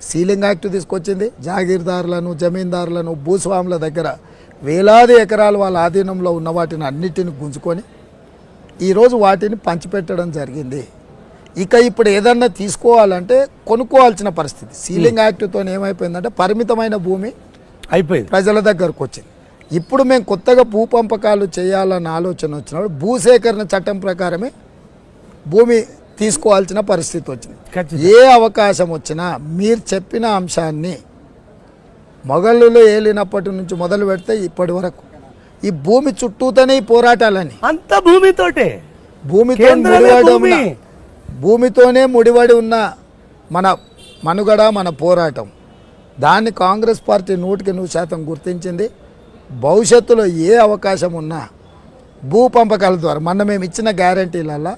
సీలింగ్ యాక్ట్ తీసుకొచ్చింది. జాగీర్దారులను, జమీందారులను, భూస్వాముల దగ్గర వేలాది ఎకరాలు వాళ్ళ ఆధీనంలో ఉన్న వాటిని అన్నిటిని గుంజుకొని ఈరోజు వాటిని పంచిపెట్టడం జరిగింది. ఇక ఇప్పుడు ఏదన్నా తీసుకోవాలంటే కొనుక్కోవాల్సిన పరిస్థితి. సీలింగ్ యాక్ట్తో ఏమైపోయిందంటే పరిమితమైన భూమి అయిపోయింది, ప్రజల దగ్గరకు వచ్చింది. ఇప్పుడు మేము కొత్తగా భూ పంపకాలు చేయాలన్న ఆలోచన వచ్చినప్పుడు భూసేకరణ చట్టం ప్రకారమే భూమి తీసుకోవాల్సిన పరిస్థితి వచ్చింది. ఏ అవకాశం వచ్చినా మీరు చెప్పిన అంశాన్ని మొఘలులు ఏలినప్పటి నుంచి మొదలు పెడితే ఇప్పటి వరకు ఈ భూమి చుట్టూతోనే ఈ పోరాటాలని. అంత భూమితోటే, భూమితోనే ముడివడి ఉన్న మన మనుగడ, మన పోరాటం. దాన్ని కాంగ్రెస్ పార్టీ 100% గుర్తించింది. భవిష్యత్తులో ఏ అవకాశం ఉన్నా భూ పంపకాల ద్వారా మొన్న మేము ఇచ్చిన గ్యారంటీలలో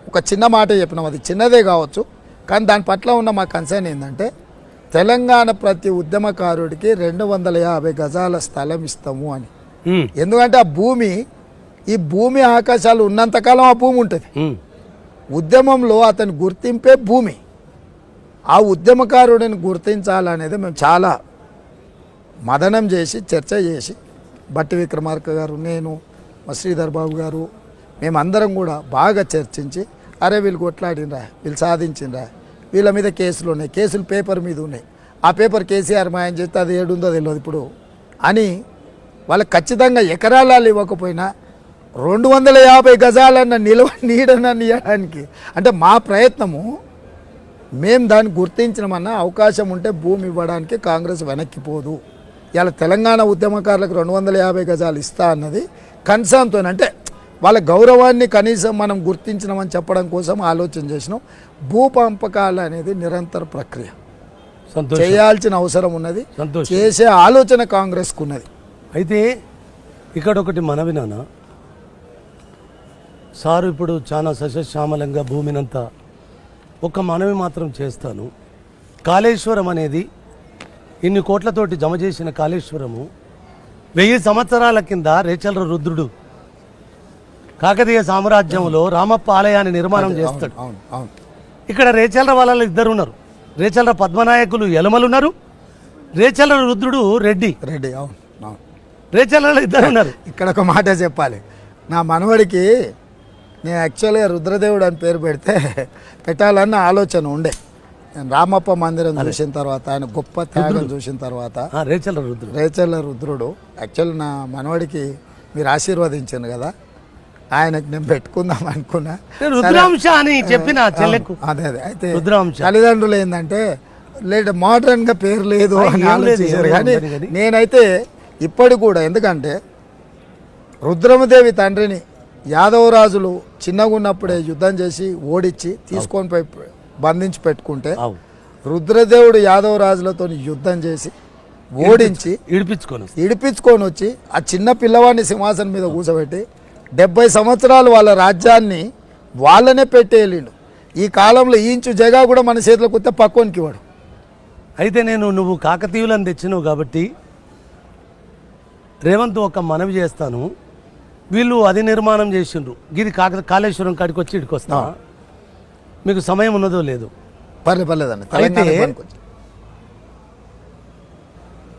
ఒక చిన్న మాట చెప్పినాం, అది చిన్నదే కావచ్చు కానీ దాని పట్ల ఉన్న మా కన్సర్న్ ఏంటంటే తెలంగాణ ప్రతి ఉద్యమకారుడికి 250 గజాల స్థలం ఇస్తాము అని. ఎందుకంటే ఆ భూమి, ఈ భూమి ఆకాశాలు ఉన్నంతకాలం ఆ భూమి ఉంటుంది. ఉద్యమంలో అతని గుర్తింపే భూమి. ఆ ఉద్యమకారుడిని గుర్తించాలనేది మేము చాలా మదనం చేసి చర్చ చేసి బట్టి విక్రమార్క గారు, నేను, మా శ్రీధర్ బాబు గారు, మేమందరం కూడా బాగా చర్చించి అరే వీళ్ళు కొట్లాడినరా, వీళ్ళు సాధించినరా, వీళ్ళ మీద కేసులు ఉన్నాయి, కేసులు పేపర్ మీద ఉన్నాయి, ఆ పేపర్ కేసీఆర్ మాయం చేస్తే అది ఏడుందో తెలియదు ఇప్పుడు అని వాళ్ళకి ఖచ్చితంగా ఎకరాలు ఇవ్వకపోయినా 250 గజాలన్న నీడనని ఇవ్వడానికి అంటే మా ప్రయత్నము. మేము దాన్ని గుర్తించినామన్నా అవకాశం ఉంటే భూమి ఇవ్వడానికి కాంగ్రెస్ వెనక్కిపోదు. ఇలా తెలంగాణ ఉద్యమకారులకు 250 గజాలు ఇస్తా అన్నది కన్సర్న్తో, అంటే వాళ్ళ గౌరవాన్ని కనీసం మనం గుర్తించినామని చెప్పడం కోసం ఆలోచన చేసినాం. భూ పంపకాలు అనేది నిరంతర ప్రక్రియ, చేయాల్సిన అవసరం ఉన్నది, చేసే ఆలోచన కాంగ్రెస్కు ఉన్నది. అయితే ఇక్కడ ఒకటి మనవి నాన్న, సారు ఇప్పుడు చాలా సస్యశ్యామలంగా భూమినంతా, ఒక మనవి మాత్రం చేస్తాను. కాళేశ్వరం అనేది ఇన్ని కోట్లతోటి జమ చేసిన కాళేశ్వరము 1000 సంవత్సరాల కింద రేచల రుద్రుడు కాకతీయ సామ్రాజ్యంలో రామప్ప ఆలయాన్ని నిర్మాణం చేస్తాడు. ఇక్కడ రేచల వాళ్ళ ఇద్దరు ఉన్నారు. రేచల పద్మనాయకులు యలమలు ఉన్నారు, రేచల రుద్రుడు రెడ్డి. రేచల ఇద్దరు ఉన్నారు. ఇక్కడ ఒక మాట చెప్పాలి, నా మనవడికి నేను యాక్చువల్గా రుద్రదేవుడు అని పేరు పెట్టాలన్న ఆలోచన ఉండే. నేను రామప్ప మందిరం చూసిన తర్వాత, ఆయన గొప్ప త్యాగం చూసిన తర్వాత రేచల రుద్రుడు యాక్చువల్ నా మనవడికి మీరు ఆశీర్వదించాను కదా, ఆయనకు నేను పెట్టుకుందాం అనుకున్నా. అదే అయితే తల్లిదండ్రులు ఏంటంటే లేదు మోడర్న్గా పేరు లేదు అని ఆలోచించారు. కానీ నేనైతే ఇప్పటికి కూడా, ఎందుకంటే రుద్రమదేవి తండ్రిని యాదవరాజులు చిన్నగా ఉన్నప్పుడే యుద్ధం చేసి ఓడించి తీసుకొని పోయి బంధించి పెట్టుకుంటే రుద్రదేవుడు యాదవరాజులతో యుద్ధం చేసి ఓడించి ఇడిపించుకొని వచ్చి ఆ చిన్న పిల్లవాడిని సింహాసనం మీద కూర్చోబెట్టి 70 సంవత్సరాలు వాళ్ళ రాజ్యాన్ని వాళ్ళనే పెట్టేయలేడు. ఈ కాలంలో ఇంచు జగా కూడా మన చేతిలో కొత్త పక్కోనికి వాడు. అయితే నువ్వు కాకతీయులను తెచ్చినావు కాబట్టి రేవంత్ ఒక మనవి చేస్తాను. వీళ్ళు అది నిర్మాణం చేసిండ్రు, ఇది కాళేశ్వరం కాడికి వచ్చి ఇడికి వస్తా, మీకు సమయం ఉన్నదో లేదు. పర్లేదండి.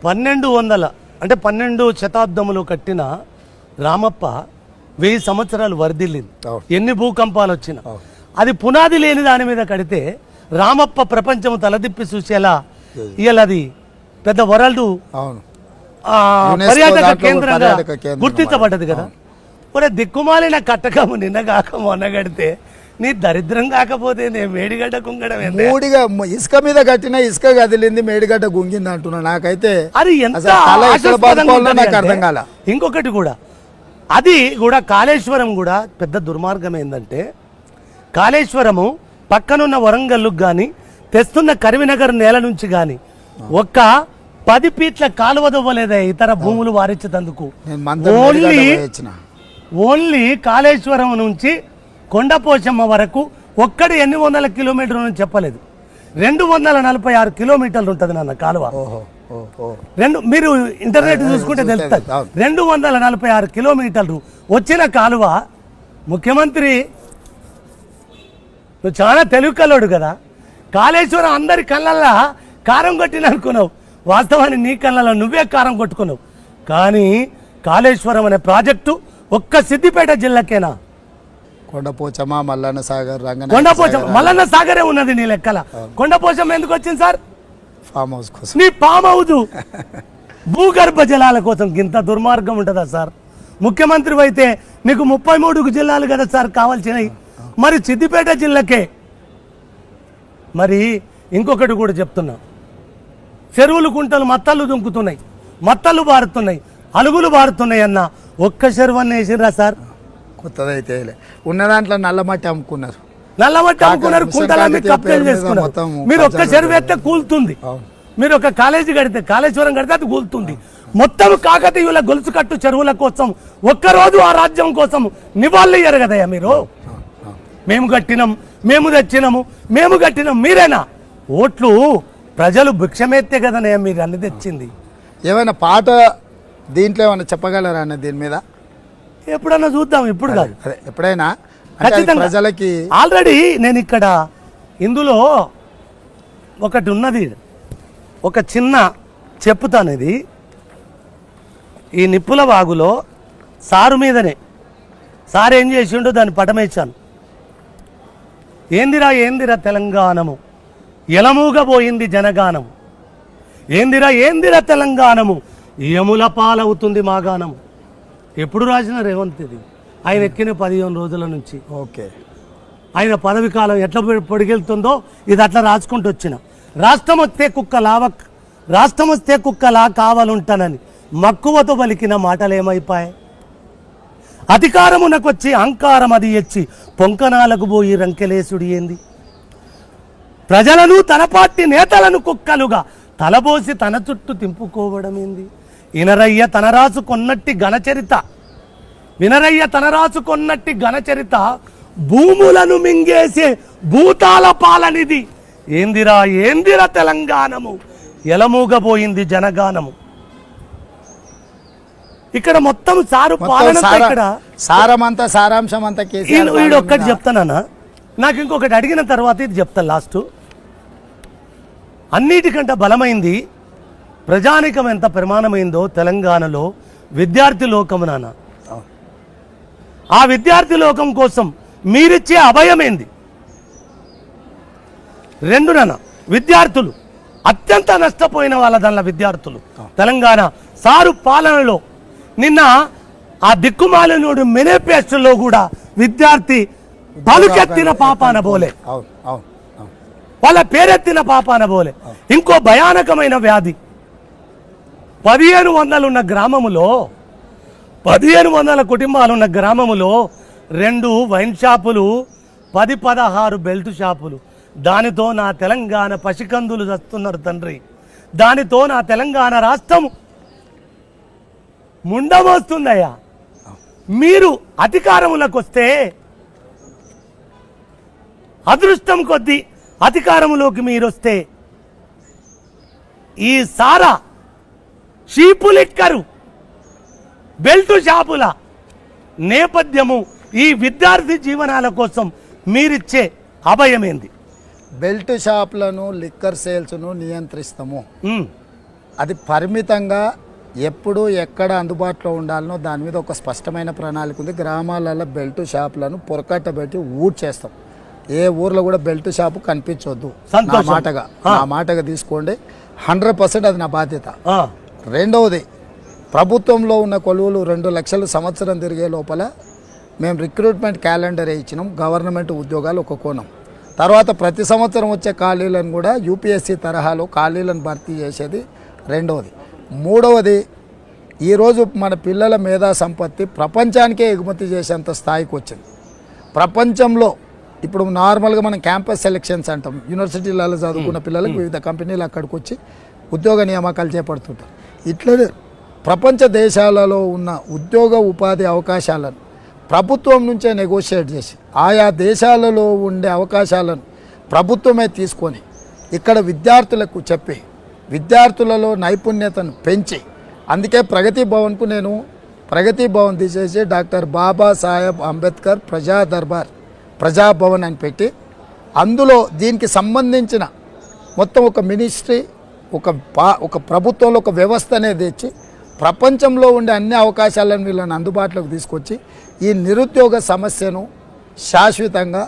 1200 అంటే 12 శతాబ్దములో కట్టిన రామప్ప 1000 సంవత్సరాలు వర్ధిల్లింది. ఎన్ని భూకంపాలు వచ్చినా అది పునాది లేని దాని మీద కడితే రామప్ప ప్రపంచం తలదిప్పి చూసేలా ఇవాళ అది పెద్ద వరల్డ్ పర్యాటక కేంద్రంగా గుర్తించబడ్డది కదా. ఒరే దిక్కుమాలిన కట్టకము నిన్నగాక మొన్న కడితే నీ దరిద్రం కాకపోతే నేను మేడిగడ్డ గుంగడం మూడిగా ఇసుక మీద కట్టిన ఇసుక కదిలింది, మేడిగడ్డ గుంగింది అంటున్నా. నాకైతే అది ఎంత అర్థం కాల. ఇంకొకటి కూడా, అది కూడా కాళేశ్వరం కూడా పెద్ద దుర్మార్గం ఏంటంటే, కాళేశ్వరము పక్కనున్న వరంగల్లుకు కానీ తెస్తున్న కరీంనగర్ నేల నుంచి కానీ ఒక్క 10 ఫీట్ల కాలువ దవ్వలేదే ఇతర భూములు వారించేందుకు. ఓన్లీ కాళేశ్వరం నుంచి కొండపోచమ్మ వరకు ఒక్కడి ఎన్ని వందల కిలోమీటర్లు అని చెప్పలేదు. 246 కిలోమీటర్లు ఉంటుంది నాన్న కాలువ. మీరు ఇంటర్నెట్ చూసుకుంటే తెలుస్తుంది. 246 కిలోమీటర్లు వచ్చిన కాలువ. ముఖ్యమంత్రి నువ్వు చాలా తెలివి కల్లోడు కదా, కాళేశ్వరం అందరి కళ్ళల్లా కారం కొట్టిన అనుకున్నావు. వాస్తవాన్ని నీ కళ్ళల్లో నువ్వే కారం కొట్టుకున్నావు. కానీ కాళేశ్వరం అనే ప్రాజెక్టు ఒక్క సిద్దిపేట జిల్లాకేనా? కొండపోచమ్మ, మల్లన్న సాగర్, మల్లన్న సాగరే ఉన్నది నీ లెక్కల. కొండపోచమ్మ ఎందుకు వచ్చింది సార్? ఫామ్ హౌస్ కోసం. నీ ఫామ్ హౌస్ భూగర్భ జలాల కోసం. ఇంత దుర్మార్గం ఉంటుందా సార్? ముఖ్యమంత్రి అయితే నీకు 33 జిల్లాలు కదా సార్ కావాల్సినవి, మరి సిద్దిపేట జిల్లాకే. మరి ఇంకొకటి కూడా చెప్తున్నా, చెరువులు కుంటలు మత్తళ్ళు దుంకుతున్నాయి, మత్తళ్ళు బారుతున్నాయి, అలుగులు బారుతున్నాయి అన్న ఒక్క చెరువు అన్న వేసిర్రా సార్? కొత్తదైతే ఉన్న దాంట్లో నల్ల మట్టి అమ్ముకున్నారు, నల్లమట్టి అమ్ముకున్నారు, కుంటలన్నీ కబ్జాలు చేసుకున్నారు. మీరు ఒక్క చెరువు ఎత్తే కూలుతుంది, మీరు ఒక కాలేజీ కడితే కాళేశ్వరం కడితే అది కూలుతుంది. మొత్తం కాకతీయుల గొలుసు కట్టు చెరువుల కోసం ఒక్కరోజు ఆ రాజ్యం కోసం నివాళులు ఇయ్యరు కదయ్యా మీరు. మేము కట్టినాం, మేము తెచ్చినాము, మేము కట్టినాం, మీరేనా? ఓట్లు ప్రజలు భిక్షమెత్తే కదనయ్యా మీరు అన్ని తెచ్చింది. ఏమైనా పాట దీంట్లో ఏమైనా చెప్పగలరా అన్న దీని మీద? ఎప్పుడన్నా చూద్దాం, ఇప్పుడు కాదు, అదే ఎప్పుడైనా ఖచ్చితంగా. ప్రజలకి ఆల్రెడీ నేను ఇక్కడ ఇందులో ఒకటి ఉన్నది, ఒక చిన్న చెప్పుతాను. ఇది ఈ నిప్పుల వాగులో సారు మీదనే సారు ఏం చేసిండో దాన్ని పటమేశాను. ఏందిరా ఏందిరా తెలంగాణము, ఎలముగా పోయింది జనగానము, ఏందిరా ఏందిరా తెలంగాణము, యముల పాలవుతుంది మాగానము. ఎప్పుడు రాసిన రేవంత్ ఇది? ఆయన ఎక్కిన 15 రోజుల నుంచి. ఓకే, ఆయన పదవి కాలం ఎట్లా పొడిగెళ్తుందో ఇది అట్లా రాసుకుంటూ వచ్చిన. రాష్ట్రం వస్తే కుక్కలా కావాలంటానని మక్కువతో పలికిన మాటలు ఏమైపోయాయి? అధికారమునకొచ్చి అహంకారం అది ఎచ్చి పొంకనాలకు పోయి రంకెలేసుడి ఏంది? ప్రజలను తన పార్టీ నేతలను కుక్కలుగా తలబోసి తన చుట్టూ తింపుకోవడం ఏంది? వినరయ్య తన రాసుకొన్నట్టి ఘనచరిత భూములను మింగేసే భూతాల పాలనిది. ఏందిరా తెలంగాణము, ఎలమూగబోయింది జనగానము. ఇక్కడ మొత్తం సారు పాలన, ఇక్కడ సారమంతా సారాంశం అంతా వీడు ఒక్కటి చెప్తానన్నా, నాకు ఇంకొకటి అడిగిన తర్వాత ఇది చెప్తాను లాస్ట్. అన్నిటికంటే బలమైంది ప్రజానికం ఎంత ప్రమాణమైందో తెలంగాణలో విద్యార్థి లోకం నాన్న. ఆ విద్యార్థి లోకం కోసం మీరిచ్చే అభయమేంది? 2 నాన్న, విద్యార్థులు అత్యంత నష్టపోయిన వాళ్ళ దానిలో విద్యార్థులు తెలంగాణ సారు పాలనలో. నిన్న ఆ దిక్కుమాలినోడు మేనిఫెస్టోలో కూడా విద్యార్థి పలుకెత్తిన పాపాన బోలే, వాళ్ళ పేరెత్తిన పాపాన బోలే. ఇంకో భయానకమైన వ్యాధి 1500 ఉన్న గ్రామములో 1500 కుటుంబాలున్న గ్రామములో 2 వైన్ షాపులు, 10-16 బెల్ట్ షాపులు. దానితో నా తెలంగాణ పసికందులు చస్తున్నారు తండ్రి. దానితో నా తెలంగాణ రాష్ట్రం ముండమోస్తుందయ్యా. మీరు అధికారములకు వస్తే అదృష్టం కొద్దీ అధికారములోకి మీరు వస్తే ఈ సారా షీపులిక్కరు బెల్టు షాపుల నేపథ్యము ఈ విద్యార్థి జీవనాల కోసం మీరిచ్చే అభయమేంది? Belt షాపులను, liquor సేల్స్ను నియంత్రిస్తాము. అది పరిమితంగా ఎప్పుడు ఎక్కడ అందుబాటులో ఉండాలనో దాని మీద ఒక స్పష్టమైన ప్రణాళిక ఉంది. గ్రామాలలో బెల్ట్ షాపులను పొరకట్టబెట్టి చేస్తాం. ఏ ఊర్లో కూడా బెల్ట్ షాపు కనిపించొద్దు. నా మాటగా తీసుకోండి. 100% అది నా బాధ్యత. రెండవది, ప్రభుత్వంలో ఉన్న కొలువులు 2 లక్షలు సంవత్సరం తిరిగే లోపల మేము రిక్రూట్మెంట్ క్యాలెండర్ ఇచ్చినాం. గవర్నమెంట్ ఉద్యోగాలు ఒక కోణం. తర్వాత ప్రతి సంవత్సరం వచ్చే ఖాళీలను కూడా యూపీఎస్సీ తరహాలో ఖాళీలను భర్తీ చేసేది రెండవది. మూడవది, ఈరోజు మన పిల్లల మేధా సంపత్తి ప్రపంచానికే ఎగుమతి చేసేంత స్థాయికి వచ్చింది. ప్రపంచంలో ఇప్పుడు నార్మల్గా మనం క్యాంపస్ సెలెక్షన్స్ అంటాం. యూనివర్సిటీలలో చదువుకున్న పిల్లలకు వివిధ కంపెనీలు అక్కడికి వచ్చి ఉద్యోగ నియామకాలు చేపడుతుంటారు. ఇట్లనే ప్రపంచ దేశాలలో ఉన్న ఉద్యోగ ఉపాధి అవకాశాలను ప్రభుత్వం నుంచే నెగోషియేట్ చేసి ఆయా దేశాలలో ఉండే అవకాశాలను ప్రభుత్వమే తీసుకొని ఇక్కడ విద్యార్థులకు చెప్పి విద్యార్థులలో నైపుణ్యతను పెంచి, అందుకే ప్రగతి భవన్కు నేను ప్రగతి భవన్ తీసేసి డాక్టర్ బాబాసాహెబ్ అంబేద్కర్ ప్రజా దర్బార్ ప్రజాభవన్ అని పెట్టి అందులో దీనికి సంబంధించిన మొత్తం ఒక మినిస్ట్రీ, ఒక ప్రభుత్వంలో ఒక వ్యవస్థ అనేది తెచ్చి ప్రపంచంలో ఉండే అన్ని అవకాశాలను వీళ్ళని అందుబాటులోకి తీసుకొచ్చి ఈ నిరుద్యోగ సమస్యను శాశ్వతంగా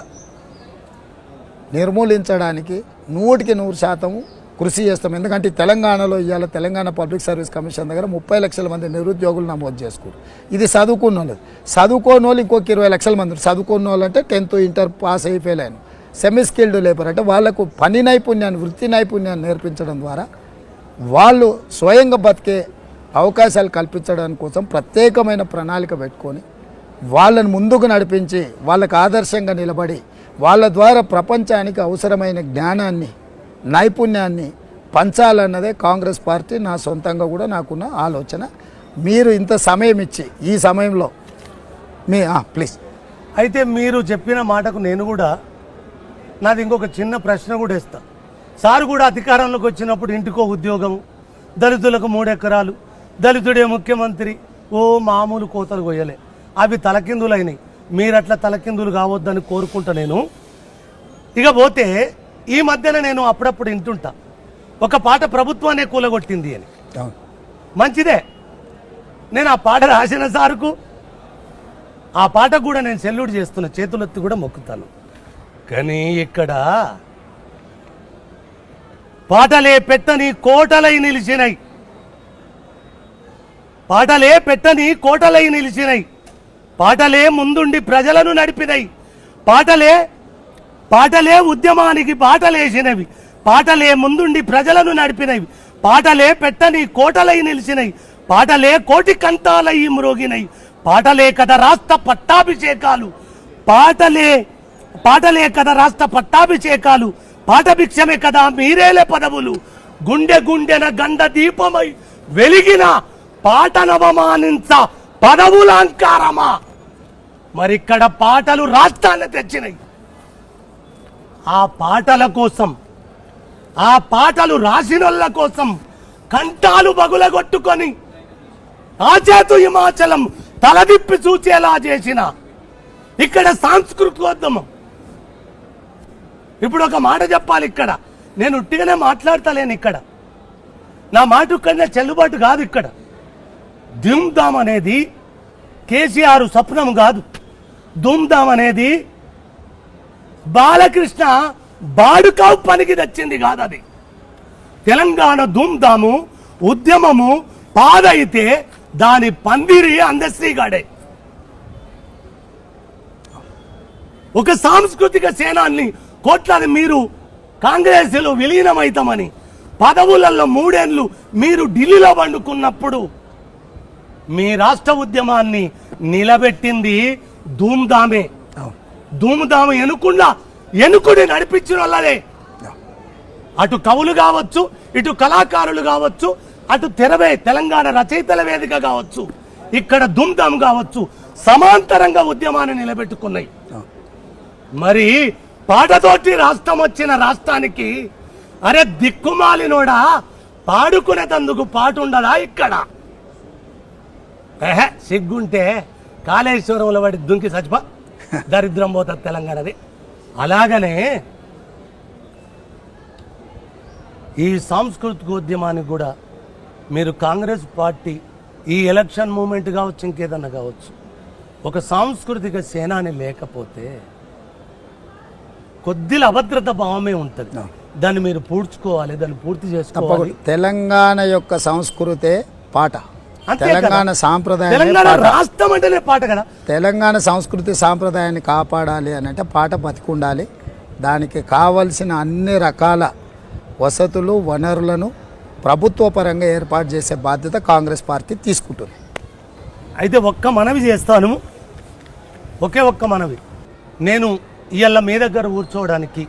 నిర్మూలించడానికి 100% కృషి చేస్తాం. ఎందుకంటే తెలంగాణలో ఇవాళ తెలంగాణ పబ్లిక్ సర్వీస్ కమిషన్ దగ్గర 30 లక్షల మంది నిరుద్యోగులు నమోదు చేసుకోరు. ఇది చదువుకున్న వాళ్ళు. చదువుకోని వాళ్ళు ఇంకొక 20 లక్షల మంది. చదువుకున్న వాళ్ళు అంటే 10th ఇంటర్ పాస్ అయి ఫెయిల్ అయిన సెమీ స్కిల్డ్ లేబర్ అంటే వాళ్లకు పని నైపుణ్యాన్ని, వృత్తి నైపుణ్యాన్ని నేర్పించడం ద్వారా వాళ్ళు స్వయంగా బతికే అవకాశాలు కల్పించడానికి కోసం ప్రత్యేకమైన ప్రణాళిక పెట్టుకొని వాళ్ళని ముందుకు నడిపించి వాళ్ళకు ఆదర్శంగా నిలబడి వాళ్ళ ద్వారా ప్రపంచానికి అవసరమైన జ్ఞానాన్ని నైపుణ్యాన్ని పంచాలన్నదే కాంగ్రెస్ పార్టీ నా సొంతంగా కూడా నాకున్న ఆలోచన. మీరు ఇంత సమయం ఇచ్చి ఈ సమయంలో ప్లీజ్. అయితే మీరు చెప్పిన మాటకు నేను కూడా నాది ఇంకొక చిన్న ప్రశ్న కూడా ఇస్తా. సార్ కూడా అధికారంలోకి వచ్చినప్పుడు ఇంటికో ఉద్యోగం, దళితులకు 3 ఎకరాలు, దళితుడే ముఖ్యమంత్రి, మామూలు కోతలు కొయ్యలే, అవి తలకిందులైనాయి. మీరు అట్లా తలకిందులు కావద్దని కోరుకుంటా నేను. ఇక పోతే ఈ మధ్యన నేను అప్పుడప్పుడు వింటుంటా ఒక పాట ప్రభుత్వాన్ని కూలగొట్టింది అని. మంచిదే, నేను ఆ పాట రాసిన సార్కు ఆ పాట కూడా నేను సెల్యూట్ చేస్తున్నా, చేతులెత్తి కూడా మొక్కుతాను. కానీ ఇక్కడ పాటలే పెట్టని కోటలై నిలిచినాయి, పాటలే పెట్టని కోటలై నిలిచినాయి, పాటలే ముందుండి ప్రజలను నడిపినాయి, పాటలే ఉద్యమానికి బాటలేసినవి, పాటలే ముందుండి ప్రజలను నడిపినవి, పాటలే పెట్టని కోటలై నిలిచినవి, పాటలే కోటి కంతాలై మ్రోగినవి, పాటలే కథ రాష్ట్ర పట్టాభిషేకాలు, పాటలే కథ రాష్ట్ర పట్టాభిషేకాలు, పాఠభిక్షమే కదా మీరేలే పదవులు, గుండెన గండ దీపమై వెలిగిన పాటనవమానించ పదవులంకారమా. మరిక్కడ పాటలు రాష్ట్రాన్ని తెచ్చినాయి. ఆ పాటల కోసం, ఆ పాటలు రాసినోళ్ళ కోసం కంఠాలు బగులగొట్టుకొని ఆచేతు హిమాచలం తలదిప్పి చూచేలా చేసిన ఇక్కడ సాంస్కృతికోద్యమం. ఇప్పుడు ఒక మాట చెప్పాలి, ఇక్కడ నేను ఉట్టిగానే మాట్లాడతలేను, ఇక్కడ నా మాట కన్నా చెల్లుబాటు కాదు. ఇక్కడ ధూమ్ధామ్ అనేది కేసీఆర్ స్వప్నం కాదు, ధూమ్ధామ్ అనేది బాలకృష్ణ బాడుకావు పనికి తెచ్చింది కాదు. అది తెలంగాణ ధూమ్ధాము ఉద్యమము పాదైతే దాని పందిరి అందశ్రీగాడే. ఒక సాంస్కృతిక సేనాన్ని కోట్లాది మీరు కాంగ్రెస్లో విలీనమైతామని పదవులలో 3 ఏళ్ళు మీరు ఢిల్లీలో వండుకున్నప్పుడు మీ రాష్ట్ర ఉద్యమాన్ని నిలబెట్టింది ధూమ్ధామే. ధూమ్ధాము ఎనుకుడి నడిపించిన వాళ్ళనే. అటు కవులు కావచ్చు, ఇటు కళాకారులు కావచ్చు, అటు తెలంగాణ రచయితల వేదిక కావచ్చు, ఇక్కడ ధూమ్ధామ్ కావచ్చు, సమాంతరంగా ఉద్యమాన్ని నిలబెట్టుకున్నాయి. మరి పాటతోటి రాష్ట్రం వచ్చిన రాష్ట్రానికి అరే దిక్కుమాలినోడా పాడుకునేటందుకు పాట ఉండదా ఇక్కడ? సిగ్గుంటే కాళేశ్వరంలో వాడి దుంకి చచ్చిపో, దరిద్రం పోతుంది తెలంగాణది. అలాగనే ఈ సాంస్కృతికోద్యమానికి కూడా మీరు కాంగ్రెస్ పార్టీ ఈ ఎలక్షన్ మూమెంట్ కావచ్చు, ఇంకేదన్నా కావచ్చు, ఒక సాంస్కృతిక సేనాని లేకపోతే కొద్దిగా అభద్రత భావమే ఉంటుంది. దాన్ని మీరు పూడ్చుకోవాలి, దాన్ని పూర్తి చేసుకోవాలి. తెలంగాణ యొక్క సంస్కృతే పాట, తెలంగాణ సాంప్రదాయం, రాష్ట్రం అంటేనే పాట కదా. తెలంగాణ సంస్కృతి సాంప్రదాయాన్ని కాపాడాలి అని అంటే పాట బతికుండాలి. దానికి కావలసిన అన్ని రకాల వసతులు వనరులను ప్రభుత్వ పరంగా ఏర్పాటు చేసే బాధ్యత కాంగ్రెస్ పార్టీ తీసుకుంటుంది. అయితే ఒక్క మనవి చేస్తాను, ఒక్క మనవి. నేను ఇవాళ మీ దగ్గర కూర్చోవడానికి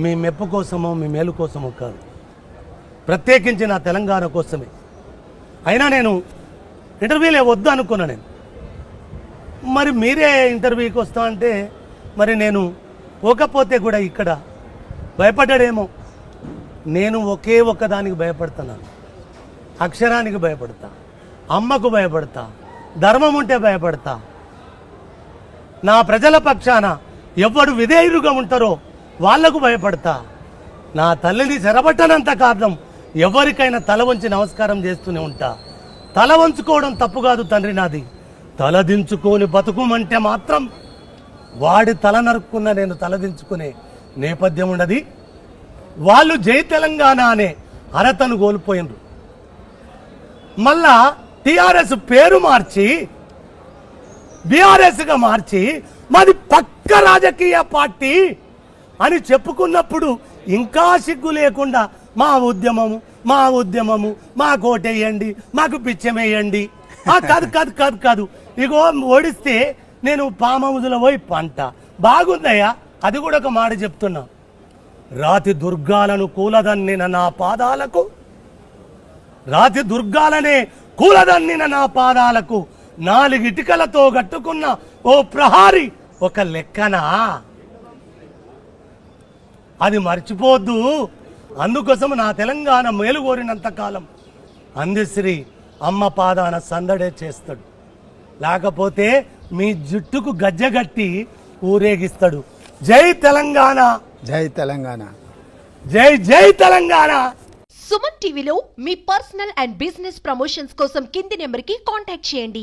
మీ మెప్పు కోసమో మీ మేలు కోసమో కాదు, ప్రత్యేకించి నా తెలంగాణ కోసమే. అయినా నేను ఇంటర్వ్యూలే వద్దు అనుకున్నా. నేను మరి మీరే ఇంటర్వ్యూకి వస్తా అంటే మరి నేను పోకపోతే కూడా ఇక్కడ భయపడ్డాడేమో. నేను ఒక్క దానికి భయపడుతున్నాను, అక్షరానికి భయపడతా, అమ్మకు భయపడతా, ధర్మం ఉంటే భయపడతా. నా ప్రజల పక్షాన ఎవరు విధేయులుగా ఉంటారో వాళ్లకు భయపడతా. నా తల్లిని చెరబట్టనంత కారణం ఎవరికైనా తల వంచి నమస్కారం చేస్తూనే ఉంటా. తల వంచుకోవడం తప్పు కాదు తండ్రి నాది, తలదించుకొని బతుకుమంటే మాత్రం వాడి తల నరుక్కున్న నేను తలదించుకునే నేపథ్యం ఉండదు. వాళ్ళు జై తెలంగాణ అనే అర్హతను కోల్పోయినరు. మళ్ళా టిఆర్ఎస్ పేరు మార్చి బీఆర్ఎస్గా మార్చి మాది పక్క రాజకీయ పార్టీ అని చెప్పుకున్నప్పుడు ఇంకా సిగ్గు లేకుండా మా ఉద్యమము మా ఉద్యమము మాకు ఓటేయండి, మాకు పిచ్చమేయండి. కాదు కాదు కాదు కాదు, ఇగో ఓడిస్తే నేను ఫామ్ హౌస్లో పోయి పంట బాగుందయ్యా. అది కూడా ఒక మాట చెప్తున్నా, రాతి దుర్గాలను కూలదన్నిన నా పాదాలకు, రాతి దుర్గాలనే కూలదన్నిన నా పాదాలకు 4 ఇటుకలతో కట్టుకున్న ఓ ప్రహారి ఒక లెక్కనా? అది మర్చిపోద్దు. అందుకోసం నా తెలంగాణ మేలు కోరినంత కాలం అందశ్రీ అమ్మ పాదాన సందడే చేస్తాడు, లేకపోతే మీ జుట్టుకు గజ్జగట్టి ఊరేగిస్తాడు. జై తెలంగాణ, జై తెలంగాణ, జై జై తెలంగాణ. సుమన్ టీవీలో మీ పర్సనల్ అండ్ బిజినెస్ ప్రమోషన్స్ కోసం కింది నెంబర్కి కాంటాక్ట్ చేయండి.